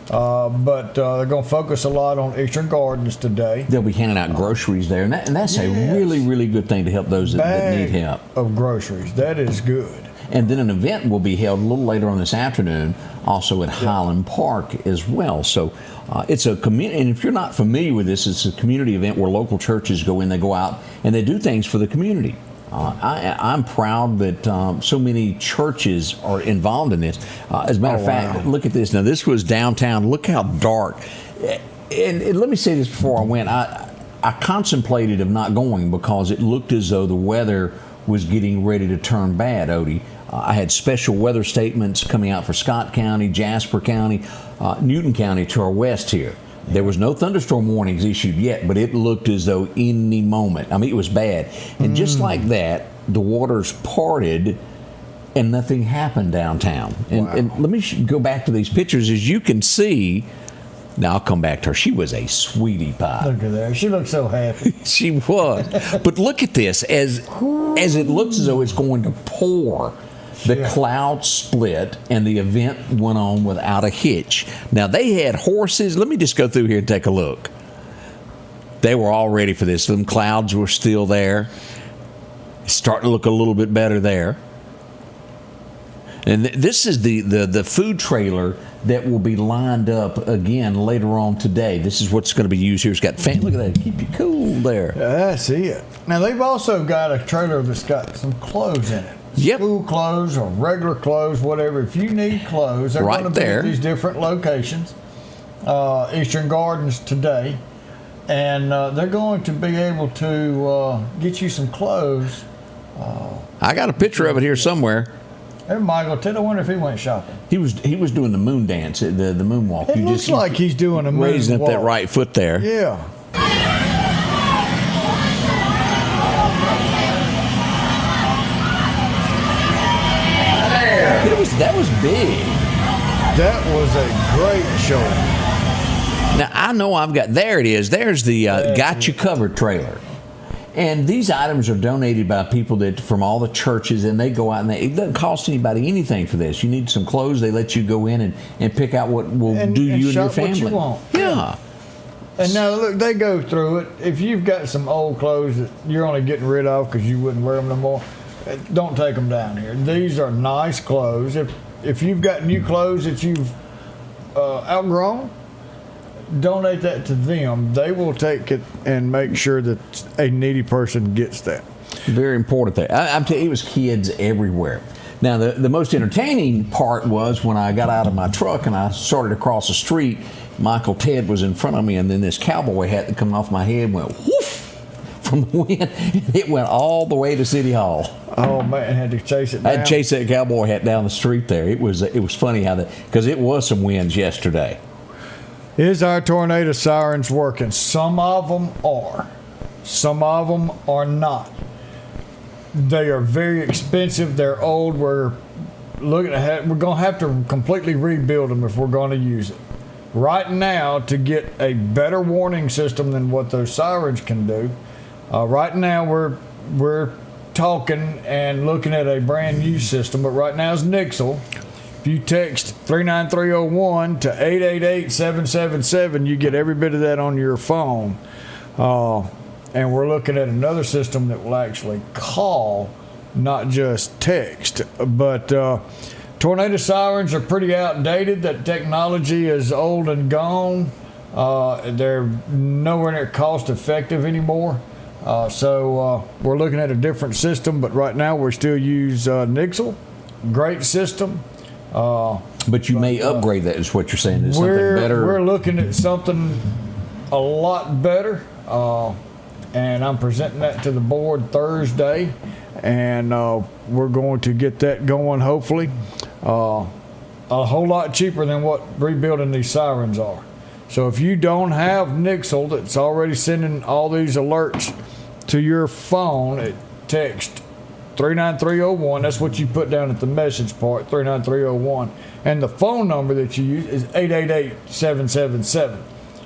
But they're going to focus a lot on Eastern Gardens today. They'll be handing out groceries there, and that's a really, really good thing to help those that need help. Of groceries. That is good. And then an event will be held a little later on this afternoon, also at Highland Park as well. So it's a community, and if you're not familiar with this, it's a community event where local churches go in, they go out, and they do things for the community. I'm proud that so many churches are involved in this. As a matter of fact, look at this. Now, this was downtown. Look how dark. And let me say this before I went. I contemplated of not going because it looked as though the weather was getting ready to turn bad, Odie. I had special weather statements coming out for Scott County, Jasper County, Newton County to our west here. There was no thunderstorm warnings issued yet, but it looked as though any moment. I mean, it was bad. And just like that, the waters parted and nothing happened downtown. And let me go back to these pictures. As you can see, now I'll come back to her. She was a sweetie pie. Look at that. She looked so happy. She was. But look at this. As it looks as though it's going to pour, the clouds split and the event went on without a hitch. Now, they had horses. Let me just go through here and take a look. They were all ready for this. Them clouds were still there. It's starting to look a little bit better there. And this is the food trailer that will be lined up again later on today. This is what's going to be used here. It's got fan. Look at that. Keep you cool there. That's it. Now, they've also got a trailer that's got some clothes in it. Yep. School clothes or regular clothes, whatever. If you need clothes, they're going to be at these different locations. Eastern Gardens today. and they're going to be able to get you some clothes. I got a picture of it here somewhere. Hey, Michael, Ted, I wonder if he went shopping. He was doing the moon dance, the moonwalk. It looks like he's doing a moonwalk. Raising up that right foot there. Yeah. That was big. That was a great show. Now, I know I've got, there it is. There's the Got You Covered trailer. And these items are donated by people that from all the churches, and they go out and it doesn't cost anybody anything for this. You need some clothes, they let you go in and pick out what will do you and your family. What you want. Yeah. And now, look, they go through it. If you've got some old clothes that you're only getting rid of because you wouldn't wear them no more, don't take them down here. These are nice clothes. If you've got new clothes that you've outgrown, donate that to them. They will take it and make sure that a needy person gets that. Very important thing. I'm telling you, it was kids everywhere. Now, the most entertaining part was when I got out of my truck and I started across the street. Michael Ted was in front of me, and then this cowboy hat that come off my head went whoosh from the wind. It went all the way to City Hall. Oh man, had to chase it down. I had to chase that cowboy hat down the street there. It was funny how because it was some winds yesterday. Is our tornado sirens working? Some of them are. Some of them are not. They are very expensive. They're old. We're going to have to completely rebuild them if we're going to use it. Right now, to get a better warning system than what those sirens can do, right now we're talking and looking at a brand new system, but right now it's Nixle. If you text 39301 to 888-777, you get every bit of that on your phone. And we're looking at another system that will actually call, not just text. But tornado sirens are pretty outdated. That technology is old and gone. They're nowhere near cost effective anymore. So we're looking at a different system, but right now we still use Nixle. Great system. But you may upgrade that, is what you're saying. Is something better? We're looking at something a lot better. And I'm presenting that to the board Thursday. And we're going to get that going, hopefully. A whole lot cheaper than what rebuilding these sirens are. So if you don't have Nixle that's already sending all these alerts to your phone, text 39301. That's what you put down at the message part, 39301. And the phone number that you use is 888-777.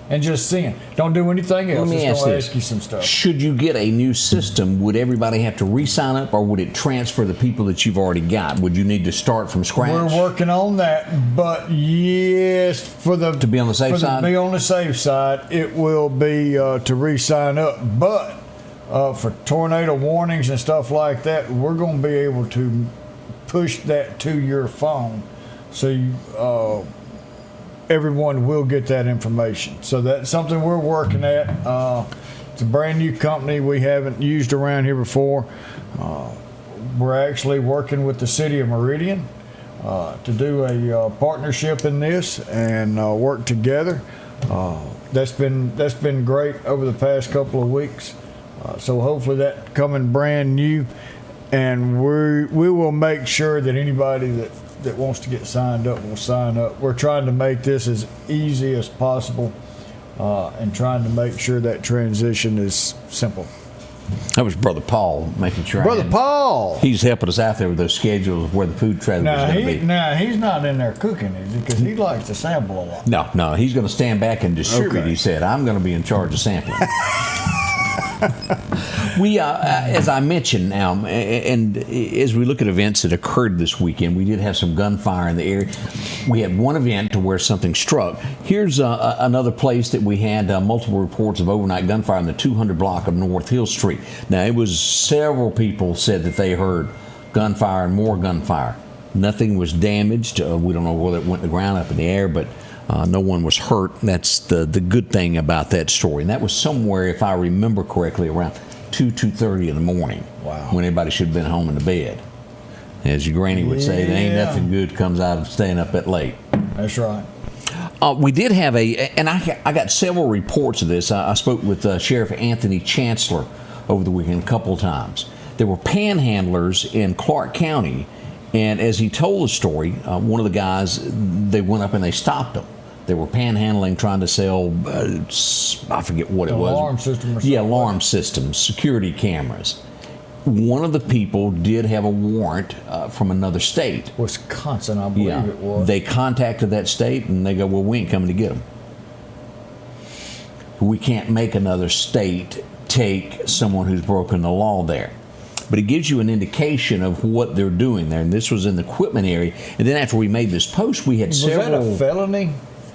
And just send. Don't do anything else. Let me ask you some stuff. Should you get a new system, would everybody have to re-sign up, or would it transfer the people that you've already got? Would you need to start from scratch? We're working on that, but yes, to be on the safe side? To be on the safe side, it will be to re-sign up. But for tornado warnings and stuff like that, we're going to be able to push that to your phone, so you, everyone will get that information. So that's something we're working at. It's a brand new company we haven't used around here before. We're actually working with the city of Meridian to do a partnership in this and work together. That's been great over the past couple of weeks. So hopefully that coming brand new, and we will make sure that anybody that wants to get signed up will sign up. We're trying to make this as easy as possible and trying to make sure that transition is simple. That was Brother Paul making sure. Brother Paul! He's helping us out there with those schedules of where the food trailer is going to be. Now, he's not in there cooking, is he? Because he likes to sample a lot. No, he's going to stand back and distribute. Okay. He said, I'm going to be in charge of sampling. We, as I mentioned now, and as we look at events that occurred this weekend, we did have some gunfire in the area. We had one event to where something struck. Here's another place that we had multiple reports of overnight gunfire in the 200 block of North Hill Street. Now, it was several people said that they heard gunfire and more gunfire. Nothing was damaged. We don't know whether it went to the ground, up in the air, but no one was hurt. That's the good thing about that story. And that was somewhere, if I remember correctly, around 2:30 in the morning. Wow. When everybody should have been home in the bed. As your granny would say, there ain't nothing good comes out of staying up that late. That's right. We did have and I got several reports of this. I spoke with Sheriff Anthony Chancellor over the weekend a couple of times. There were panhandlers in Clark County, and as he told the story, one of the guys, they went up and they stopped them. They were panhandling, trying to sell, I forget what it was. Alarm system or something. Yeah, alarm systems, security cameras. One of the people did have a warrant from another state. Wisconsin, I believe it was. They contacted that state and they go, well, we ain't coming to get them. We can't make another state take someone who's broken the law there. But it gives you an indication of what they're doing there. And this was in the equipment area. And then after we made this post, we had several. Was that a felony?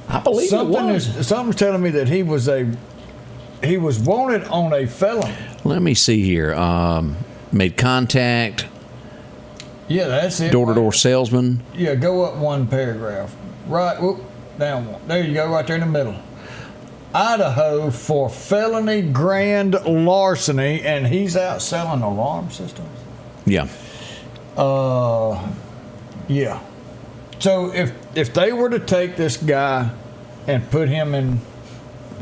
I believe it was. Something's telling me that he was wanted on a felony. Let me see here. Made contact. Yeah, that's it. Door-to-door salesman. Yeah, go up one paragraph. Right, whoop, down one. There you go, right there in the middle. Idaho for felony grand larceny, and he's out selling alarm systems. Yeah. Yeah. So if they were to take this guy and put him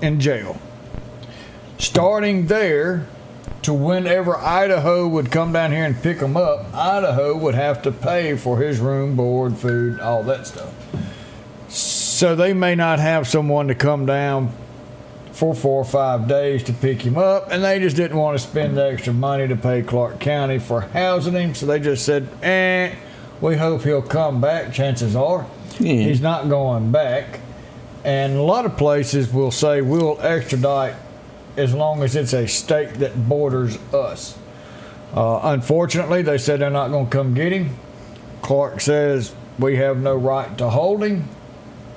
in jail, starting there to whenever Idaho would come down here and pick him up, Idaho would have to pay for his room, board, food, all that stuff. So they may not have someone to come down for 4 or 5 days to pick him up, and they just didn't want to spend the extra money to pay Clark County for housing him, so they just said, we hope he'll come back. Chances are he's not going back. And a lot of places will say we'll extradite as long as it's a state that borders us. Unfortunately, they said they're not going to come get him. Clark says we have no right to hold him.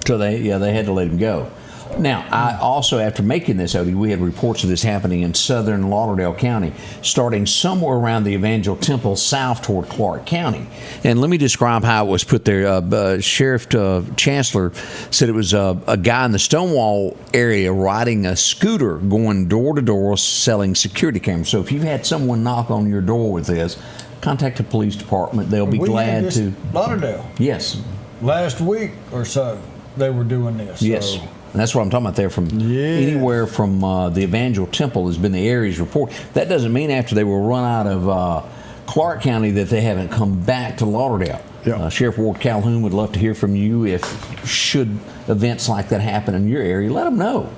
So they had to let him go. Now, I also, after making this, Odie, we had reports of this happening in southern Lauderdale County, starting somewhere around the Evangel Temple south toward Clark County. And let me describe how it was put there. Sheriff Chancellor said it was a guy in the Stonewall area riding a scooter going door to door selling security cameras. So if you've had someone knock on your door with this, contact the police department. They'll be glad to. Lauderdale. Yes. Last week or so, they were doing this. Yes. So. And that's what I'm talking about there. From anywhere from the Evangel Temple has been the area's report. That doesn't mean after they were run out of Clark County that they haven't come back to Lauderdale. Yeah. Sheriff Ward Calhoun would love to hear from you. If should events like that happen in your area, let them know.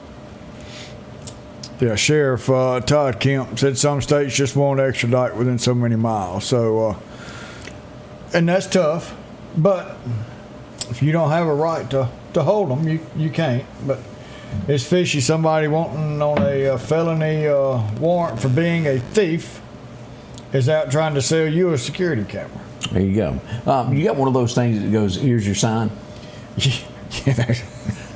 Yeah, Sheriff Todd Kemp said some states just won't extradite within so many miles. So, and that's tough. But if you don't have a right to hold them, you can't. But it's fishy. Somebody wanting on a felony warrant for being a thief is out trying to sell you a security camera. There you go. You got one of those things that goes, here's your sign?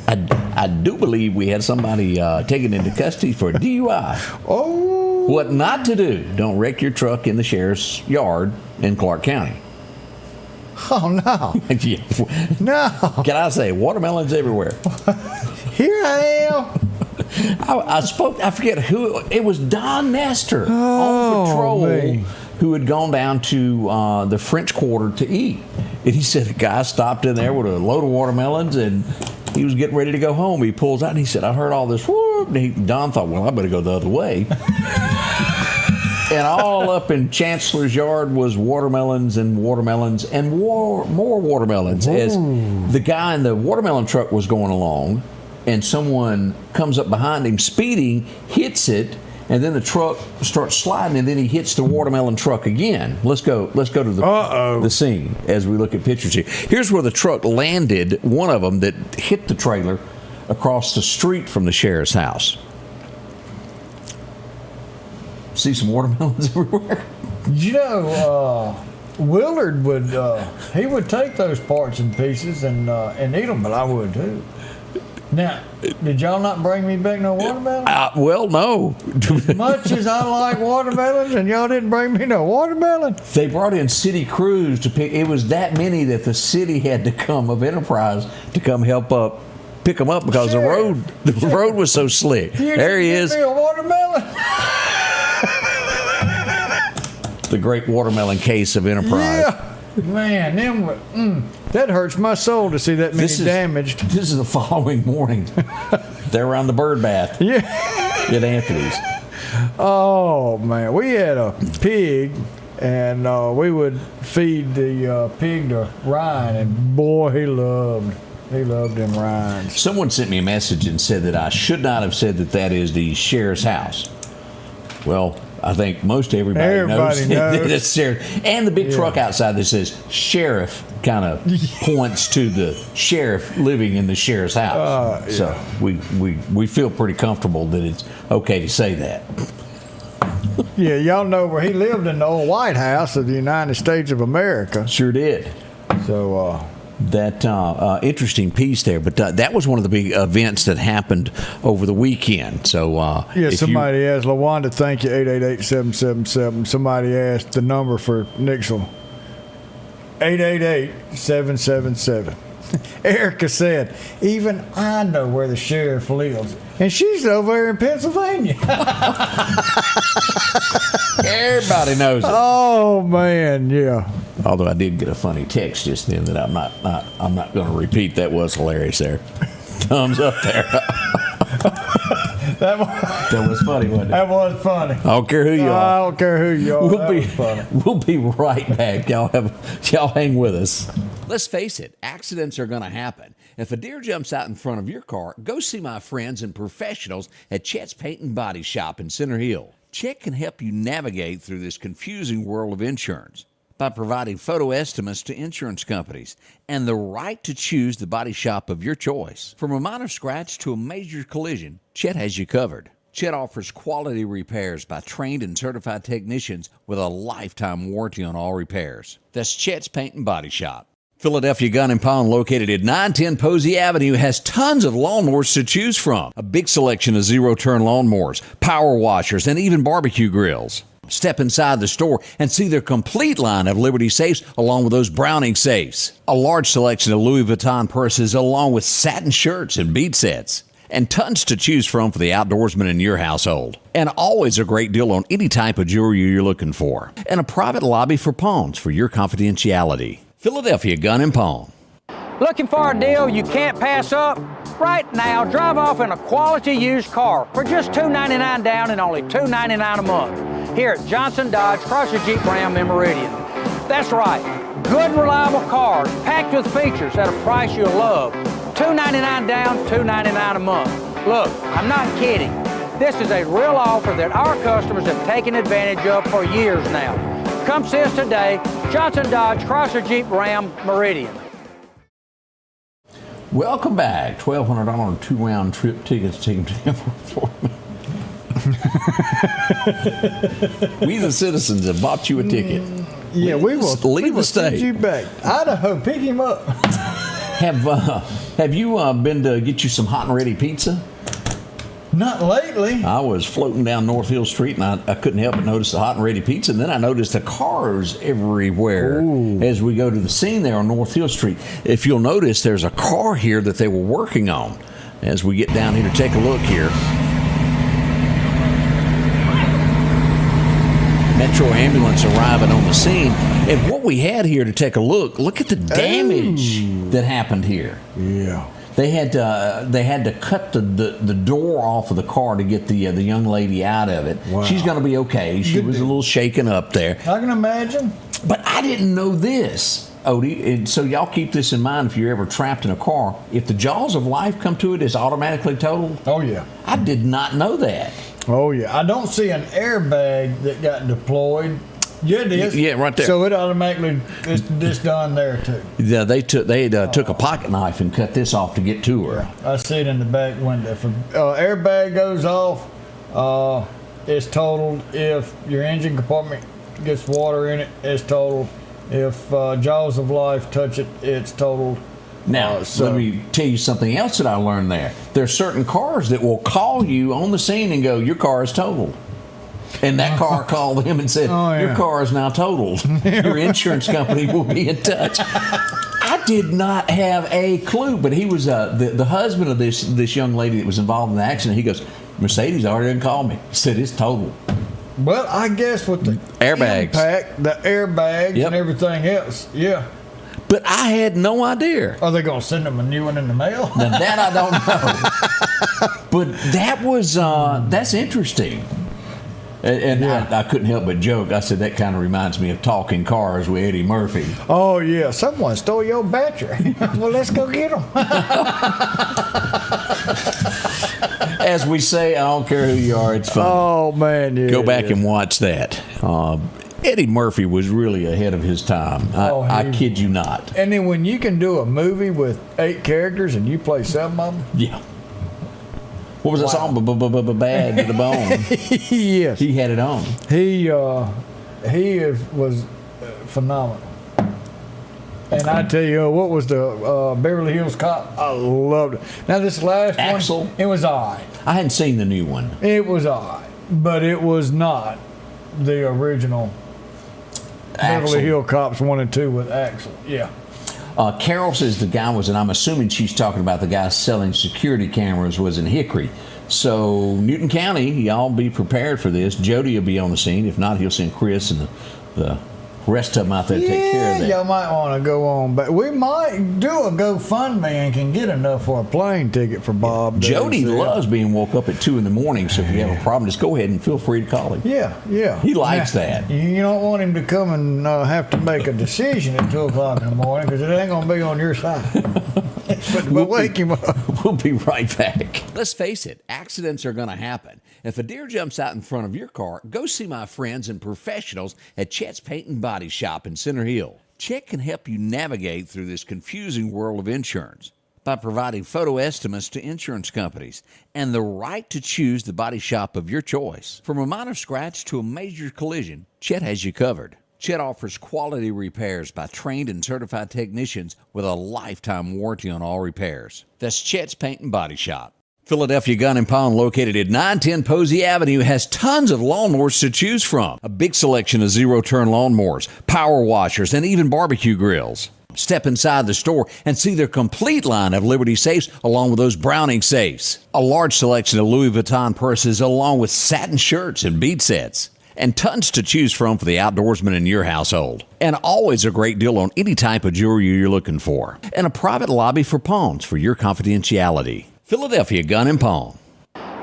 I do believe we had somebody taken into custody for a DUI. Oh. What not to do. Don't wreck your truck in the sheriff's yard in Clark County. Oh, no. No. Can I say, watermelons everywhere. Here I am. I forget who, it was Don Nestor on patrol who had gone down to the French Quarter to eat. And he said a guy stopped in there with a load of watermelons and he was getting ready to go home. He pulls out and he said, I heard all this whoop. And Don thought, well, I better go the other way. And all up in Chancellor's yard was watermelons and more watermelons. Ooh. As the guy in the watermelon truck was going along, and someone comes up behind him speeding, hits it, and then the truck starts sliding, and then he hits the watermelon truck again. Let's go to the scene as we look at pictures here. Here's where the truck landed, one of them that hit the trailer across the street from the sheriff's house. See some watermelons everywhere. You know, Willard would take those parts and pieces and eat them, but I would too. Now, did y'all not bring me back no watermelon? Well, no. As much as I like watermelons, and y'all didn't bring me no watermelon. They brought in city crews to pick. It was that many that the city had to come of Enterprise to come pick them up because the road was so slick. There he is. Give me a watermelon. The great watermelon case of Enterprise. Yeah. Man, that hurts my soul to see that many damaged. This is the following morning. They're around the bird bath. Yeah. At Anthony's. Oh, man. We had a pig, and we would feed the pig to Ryan, and boy, he loved them Ryans. Someone sent me a message and said that I should not have said that is the sheriff's house. Well, I think most everybody knows that it's sheriff. And the big truck outside that says sheriff kind of points to the sheriff living in the sheriff's house. So we feel pretty comfortable that it's okay to say that. Yeah, y'all know where he lived, in the old White House of the United States of America. Sure did. So that interesting piece there, but that was one of the big events that happened over the weekend. So somebody asked LaWanda, thank you, 888-777. Somebody asked the number for Nixle, 888-777. Erica said, even I know where the sheriff lives, and she's over there in Pennsylvania. Everybody knows it. Oh man, yeah. Although I did get a funny text just then that I'm not going to repeat. That was hilarious there. Thumbs up there. That was funny, wasn't it? That was funny. I don't care who you are. I don't care who you are. We'll be right back. Y'all hang with us. Let's face it, accidents are going to happen. If a deer jumps out in front of your car, go see my friends and professionals at Chet's Paint and Body Shop in Center Hill. Chet can help you navigate through this confusing world of insurance by providing photo estimates to insurance companies and the right to choose the body shop of your choice. From a minor scratch to a major collision, Chet has you covered. Chet offers quality repairs by trained and certified technicians with a lifetime warranty on all repairs. That's Chet's Paint and Body Shop. Philadelphia Gun and Pawn, located at 910 Posey Avenue, has tons of lawnmowers to choose from. A big selection of zero-turn lawnmowers, power washers, and even barbecue grills. Step inside the store and see their complete line of Liberty safes along with those Browning safes. A large selection of Louis Vuitton purses along with satin shirts and bead sets. And tons to choose from for the outdoorsman in your household. And always a great deal on any type of jewelry you're looking for. And a private lobby for pawns for your confidentiality. Philadelphia Gun and Pawn. Looking for a deal you can't pass up? Right now, drive off in a quality used car for just $299 down and only $299 a month here at Johnson Dodge Chrysler Jeep Ram in Meridian. That's right, good reliable cars packed with features at a price you'll love. $299 down, $299 a month. Look, I'm not kidding. This is a real offer that our customers have taken advantage of for years now. Come see us today, Johnson Dodge Chrysler Jeep Ram Meridian. Welcome back. $1,200 2-round trip tickets to take them to We the citizens have bought you a ticket. Yeah, we will leave the state. Send you back. Idaho, pick him up. Have you been to get you some hot and ready pizza? Not lately. I was floating down North Hill Street and I couldn't help but notice the hot and ready pizza. And then I noticed the cars everywhere as we go to the scene there on North Hill Street. If you'll notice, there's a car here that they were working on. As we get down here to take a look here. Metro ambulance arriving on the scene. And what we had here to take a look at the damage that happened here. Yeah. They had to cut the door off of the car to get the young lady out of it. Wow. She's going to be okay. She was a little shaken up there. I can imagine. But I didn't know this, Odie. And so y'all keep this in mind if you're ever trapped in a car. If the jaws of life come to it, it's automatically totaled. Oh, yeah. I did not know that. Oh, yeah. I don't see an airbag that got deployed. Yeah, it is. Yeah, right there. So it automatically is done there too. Yeah, they took a pocket knife and cut this off to get to her. Yeah, I see it in the back window. If airbag goes off, it's totaled. If your engine compartment gets water in it, it's totaled. If jaws of life touch it, it's totaled. Now, let me tell you something else that I learned there. There are certain cars that will call you on the scene and go, your car is totaled. And that car called him and said, your car is now totaled. Your insurance company will be in touch. I did not have a clue, but he was the husband of this young lady that was involved in the accident. He goes, Mercedes already didn't call me. He said, it's totaled. Well, I guess with the airbags, impact, the airbags, Yep. and everything else, yeah. But I had no idea. Are they going to send them a new one in the mail? Now that I don't know. But that was that's interesting. And I couldn't help but joke. I said that kind of reminds me of Talking Cars with Eddie Murphy. Oh yeah, someone stole your battery. Well, let's go get them. As we say, I don't care who you are, it's fun. Oh man, yeah, go back and watch that. Eddie Murphy was really ahead of his time. I kid you not. And then when you can do a movie with 8 characters and you play 7 of them, yeah. What was that song? Bad to the Bone. Yes, he had it on. He was phenomenal. And I tell you, what was the Beverly Hills Cop? I loved it. Now this last Axel? one, it was I hadn't seen the new one. It was but it was not the original Axel. Beverly Hills Cops 1 and 2 with Axel. Yeah. Carol says the guy was, and I'm assuming she's talking about the guy selling security cameras, was in Hickory. So Newton County, y'all be prepared for this. Jody will be on the scene. If not, he'll send Chris and the rest of them out there to take care of that. Y'all might want to go on, but we might do a GoFundMe and can get enough for a plane ticket for Bob. Jody loves being woke up at 2 in the morning, so if you have a problem, just go ahead and feel free to call him. Yeah. He likes that. You don't want him to come and have to make a decision at 2 o'clock in the morning because it ain't going to be on your side. But we'll wake him up. We'll be right back. Let's face it, accidents are going to happen. If a deer jumps out in front of your car, go see my friends and professionals at Chet's Paint and Body Shop in Center Hill. Chet can help you navigate through this confusing world of insurance by providing photo estimates to insurance companies and the right to choose the body shop of your choice. From a minor scratch to a major collision, Chet has you covered. Chet offers quality repairs by trained and certified technicians with a lifetime warranty on all repairs. That's Chet's Paint and Body Shop. Philadelphia Gun and Pawn, located at 910 Posey Avenue, has tons of lawnmowers to choose from. A big selection of zero-turn lawnmowers, power washers, and even barbecue grills. Step inside the store and see their complete line of Liberty safes along with those Browning safes. A large selection of Louis Vuitton purses along with satin shirts and bead sets. And tons to choose from for the outdoorsman in your household. And always a great deal on any type of jewelry you're looking for. And a private lobby for pawns for your confidentiality. Philadelphia Gun and Pawn.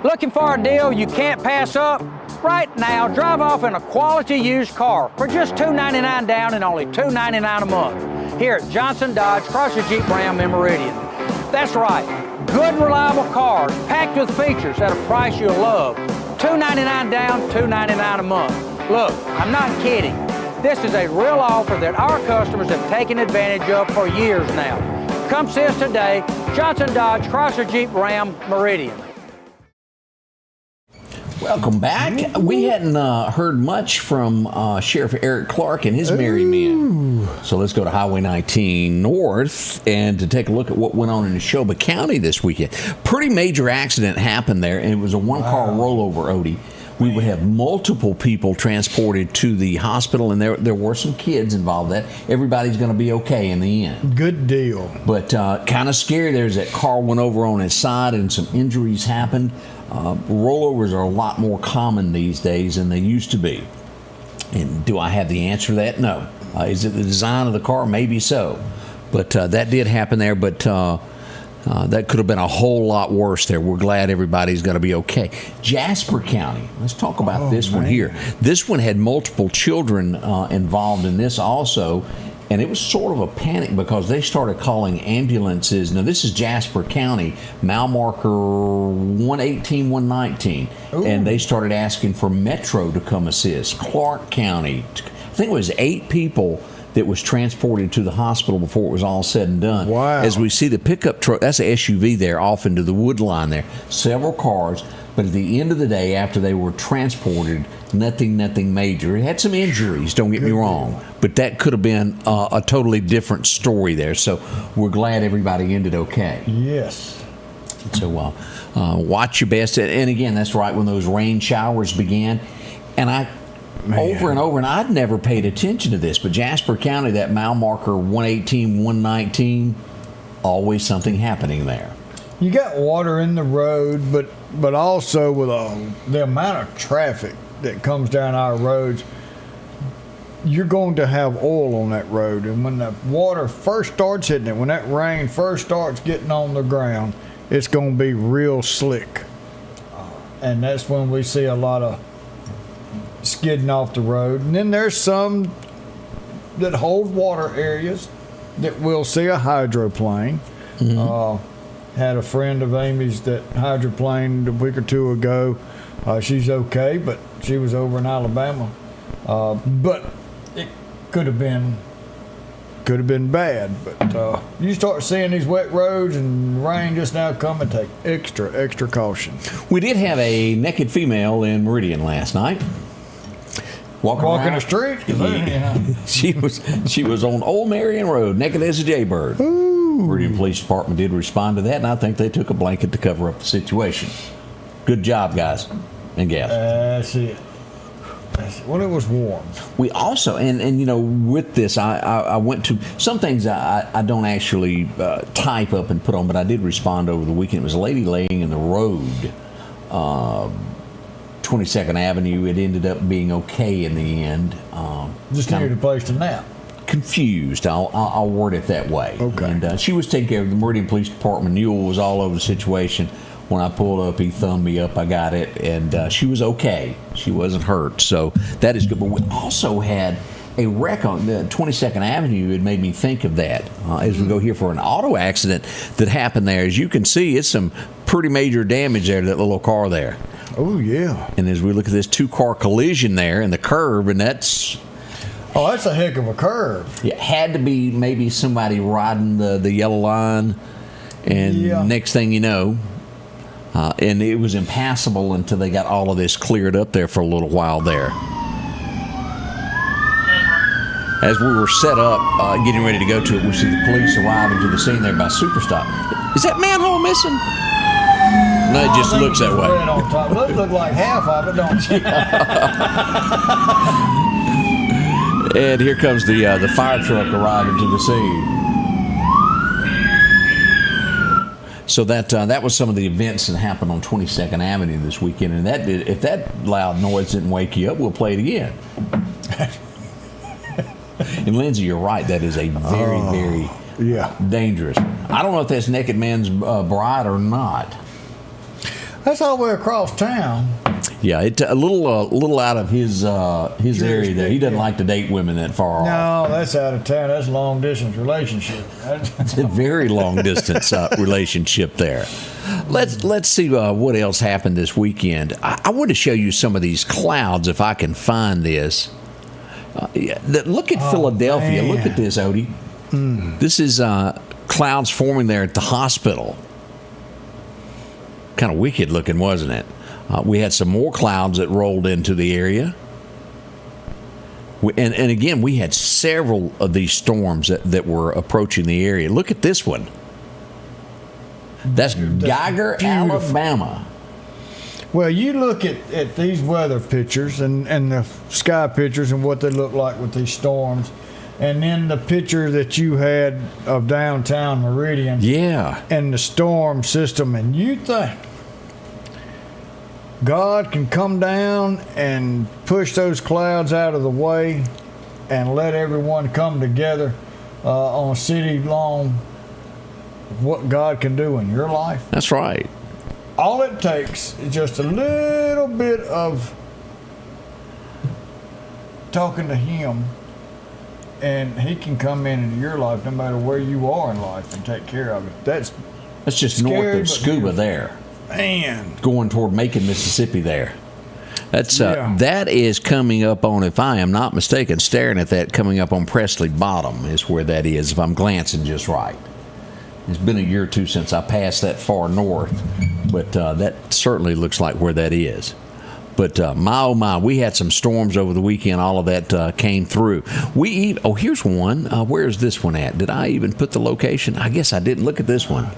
Looking for a deal you can't pass up? Right now, drive off in a quality used car for just $299 down and only $299 a month here at Johnson Dodge Chrysler Jeep Ram in Meridian. That's right, good reliable cars packed with features at a price you'll love. $299 down, $299 a month. Look, I'm not kidding. This is a real offer that our customers have taken advantage of for years now. Come see us today, Johnson Dodge Chrysler Jeep Ram Meridian. Welcome back. We hadn't heard much from Sheriff Eric Clark and his merry men. So let's go to Highway 19 North and to take a look at what went on in Neshoba County this weekend. Pretty major accident happened there, and it was a one-car rollover, Odie. We would have multiple people transported to the hospital, and there were some kids involved. That everybody's going to be okay in the end. Good deal. But kind of scary. There's that car went over on its side, and some injuries happened. Rollovers are a lot more common these days than they used to be. And do I have the answer to that? No. Is it the design of the car? Maybe so. But that did happen there. But that could have been a whole lot worse there. We're glad everybody's going to be okay. Jasper County. Let's talk about this one here. This one had multiple children involved in this also. And it was sort of a panic because they started calling ambulances. Now, this is Jasper County, mile marker 118, 119. Ooh. And they started asking for Metro to come assist. Clark County, I think it was 8 people that was transported to the hospital before it was all said and done. Wow. As we see the pickup truck, that's an SUV there off into the wood line there. Several cars. But at the end of the day, after they were transported, nothing major. It had some injuries, don't get me wrong, but that could have been a totally different story there. So we're glad everybody ended okay. Yes. So watch your best. And again, that's right when those rain showers began. And over and over, and I'd never paid attention to this, but Jasper County, that mile marker 118, 119, always something happening there. You got water in the road, but also with the amount of traffic that comes down our roads, you're going to have oil on that road. And when the water first starts hitting it, when that rain first starts getting on the ground, it's going to be real slick. And that's when we see a lot of skidding off the road. And then there's some that hold water areas that we'll see a hydroplane. Had a friend of Amy's that hydroplaned a week or two ago. She's okay, but she was over in Alabama. But it could have been bad. But you start seeing these wet roads and rain just now coming, take extra caution. We did have a naked female in Meridian last night. Walking the street? Yeah. She was on Old Marion Road, naked as a jaybird. Meridian Police Department did respond to that, and I think they took a blanket to cover up the situation. Good job, guys and gals. That's it. Well, it was warm. We also, and you know, with this, I went to some things I don't actually type up and put on, but I did respond over the weekend. It was a lady laying in the road, 22nd Avenue. It ended up being okay in the end. Just needed a place to nap. Confused. I'll word it that way. Okay. And she was taking care of the Meridian Police Department. Newell was all over the situation. When I pulled up, he thumbed me up. I got it, and she was okay. She wasn't hurt, so that is good. But we also had a wreck on the 22nd Avenue. It made me think of that as we go here for an auto accident that happened there. As you can see, it's some pretty major damage there to that little car there. Oh, yeah. And as we look at this two-car collision there and the curb, and that's... Oh, that's a heck of a curve. It had to be maybe somebody riding the yellow line, and next thing you know, and it was impassable until they got all of this cleared up there for a little while there. As we were set up, getting ready to go to it, we see the police arriving to the scene there by Superstop. Is that manhole missing? No, it just looks that way. On top. Those look like half of it, don't you? And here comes the fire truck arriving to the scene. So that was some of the events that happened on 22nd Avenue this weekend. And if that loud noise didn't wake you up, we'll play it again. And Lindsay, you're right. That is a very dangerous. I don't know if that's Naked Man's bride or not. That's all the way across town. Yeah, it's a little out of his area there. He doesn't like to date women that far off. No, that's out of town. That's a long distance relationship. It's a very long distance relationship there. Let's see what else happened this weekend. I want to show you some of these clouds if I can find this. Look at Philadelphia. Man. Look at this, Odie. This is clouds forming there at the hospital. Kind of wicked looking, wasn't it? We had some more clouds that rolled into the area. And again, we had several of these storms that were approaching the area. Look at this one. That's Geiger, beautiful. Alabama. Well, you look at these weather pictures and the sky pictures and what they look like with these storms, and then the picture that you had of downtown Meridian. Yeah. And the storm system, and you think God can come down and push those clouds out of the way and let everyone come together on city lawn. What God can do in your life. That's right. All it takes is just a little bit of talking to Him, and He can come into your life no matter where you are in life and take care of it. That's just north of Scuba there. Man. Going toward Macon, Mississippi there. That's that is coming up on, if I am not mistaken, staring at that, coming up on Presley Bottom is where that is, if I'm glancing just right. It's been a year or two since I passed that far north, but that certainly looks like where that is. But my, oh my, we had some storms over the weekend. All of that came through. Here's one. Where's this one at? Did I even put the location? I guess I didn't. Look at this one.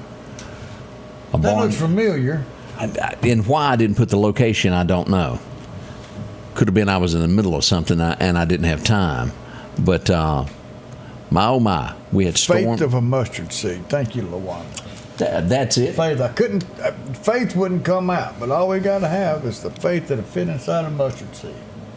That looks familiar. And why I didn't put the location, I don't know. Could have been I was in the middle of something and I didn't have time. But my, oh my, we had storm. Faith of a mustard seed. Thank you, LaWanda. That's it. Faith. Faith wouldn't come out, but all we got to have is the faith that'll fit inside a mustard seed.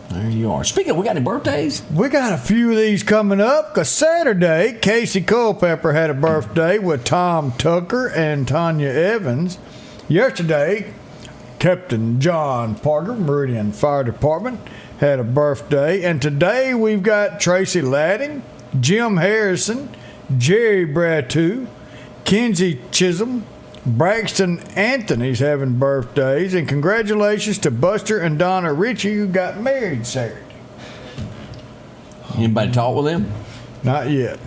There you are. Speaking of, we got any birthdays? We got a few of these coming up, because Saturday, Casey Culpepper had a birthday with Tom Tucker and Tanya Evans. Yesterday, Captain John Parker, Meridian Fire Department, had a birthday. And today we've got Tracy Ladding, Jim Harrison, Jerry Bratu, Kenzie Chisholm, Braxton Anthony's having birthdays, and congratulations to Buster and Donna Ritchie, who got married Saturday. Anybody talk with them? Not yet.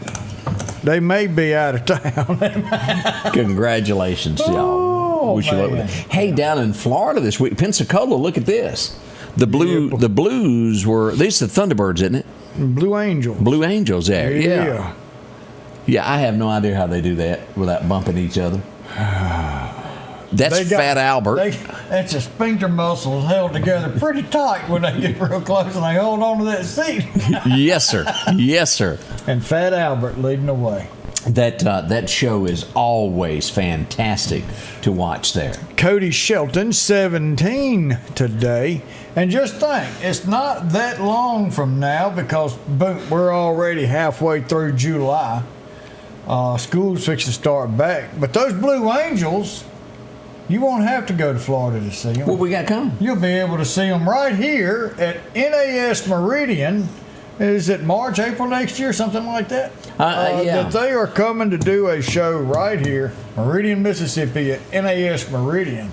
They may be out of town. Congratulations to y'all. Wish you luck with that. Hey, down in Florida this week, Pensacola, look at this. The Blues were, these are the Thunderbirds, isn't it? Blue Angels. Blue Angels there, yeah. Yeah, I have no idea how they do that without bumping each other. That's Fat Albert. That's the sphincter muscles held together pretty tight when they get real close and they hold on to that seat. Yes, sir. Yes, sir. And Fat Albert leading the way. That show is always fantastic to watch there. Cody Shelton, 17 today. And just think, it's not that long from now because boom, we're already halfway through July. School's fixing to start back. But those Blue Angels, you won't have to go to Florida to see them. What we got coming? You'll be able to see them right here at NAS Meridian. Is it March, April next year, something like that? Yeah. That they are coming to do a show right here, Meridian, Mississippi, at NAS Meridian.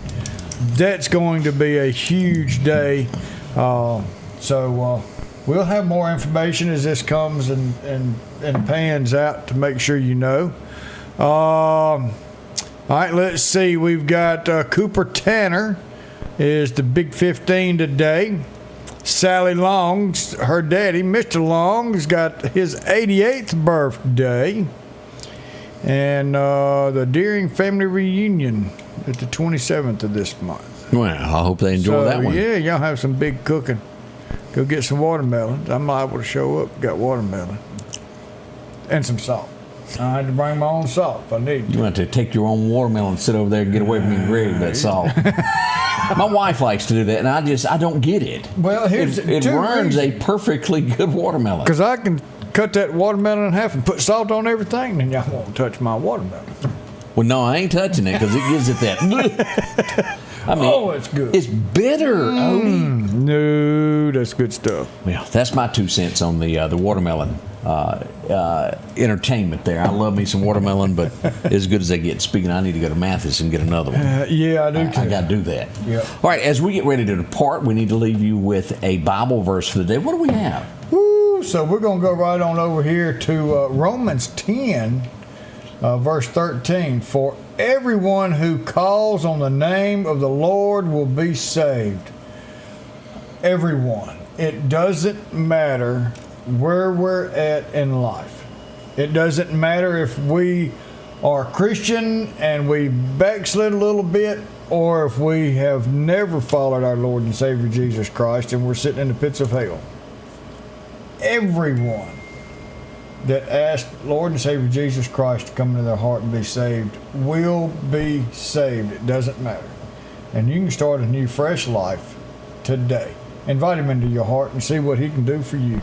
That's going to be a huge day. So we'll have more information as this comes and pans out to make sure you know. All right, let's see. We've got Cooper Tanner is the Big 15 today. Sally Long, her daddy, Mr. Long, has got his 88th birthday. And the Deering family reunion at the 27th of this month. Well, I hope they enjoy that one. Yeah, y'all have some big cooking. Go get some watermelons. I'm liable to show up. Got watermelon. And some salt. I had to bring my own salt if I need to. You want to take your own watermelon and sit over there and get away from me, Greg, that salt. My wife likes to do that, and I don't get it. Well, it runs a perfectly good watermelon. Because I can cut that watermelon in half and put salt on everything, and y'all won't touch my watermelon. Well, no, I ain't touching it because it gives it that. I mean, it's good. It's bitter, Odie. No, that's good stuff. Well, that's my 2 cents on the watermelon entertainment there. I love me some watermelon, but as good as they get. Speaking, I need to go to Mathis and get another one. Yeah, I do too. I got to do that. Yep. All right, as we get ready to depart, we need to leave you with a Bible verse for the day. What do we have? So we're going to go right on over here to Romans 10, verse 13. For everyone who calls on the name of the Lord will be saved. Everyone. It doesn't matter where we're at in life. It doesn't matter if we are Christian and we backslid a little bit, or if we have never followed our Lord and Savior Jesus Christ and we're sitting in the pits of hell. Everyone that asks Lord and Savior Jesus Christ to come into their heart and be saved will be saved. It doesn't matter. And you can start a new, fresh life today. Invite him into your heart and see what he can do for you.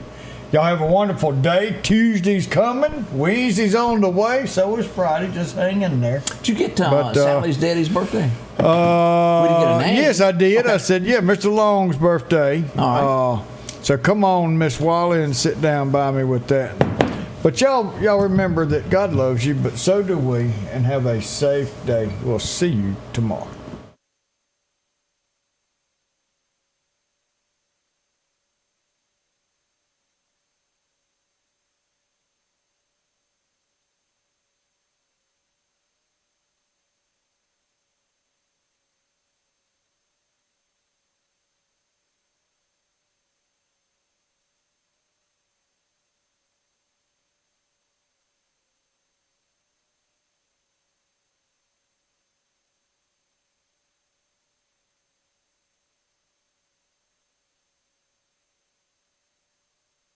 Y'all have a wonderful day. Tuesday's coming. Wednesday's on the way. So is Friday. Just hang in there. Did you get Sally's daddy's birthday? We didn't get a name. Yes, I did. Okay. I said, yeah, Mr. Long's birthday. All right. So come on, Miss Wally, and sit down by me with that. But y'all remember that God loves you, but so do we, and have a safe day. We'll see you tomorrow.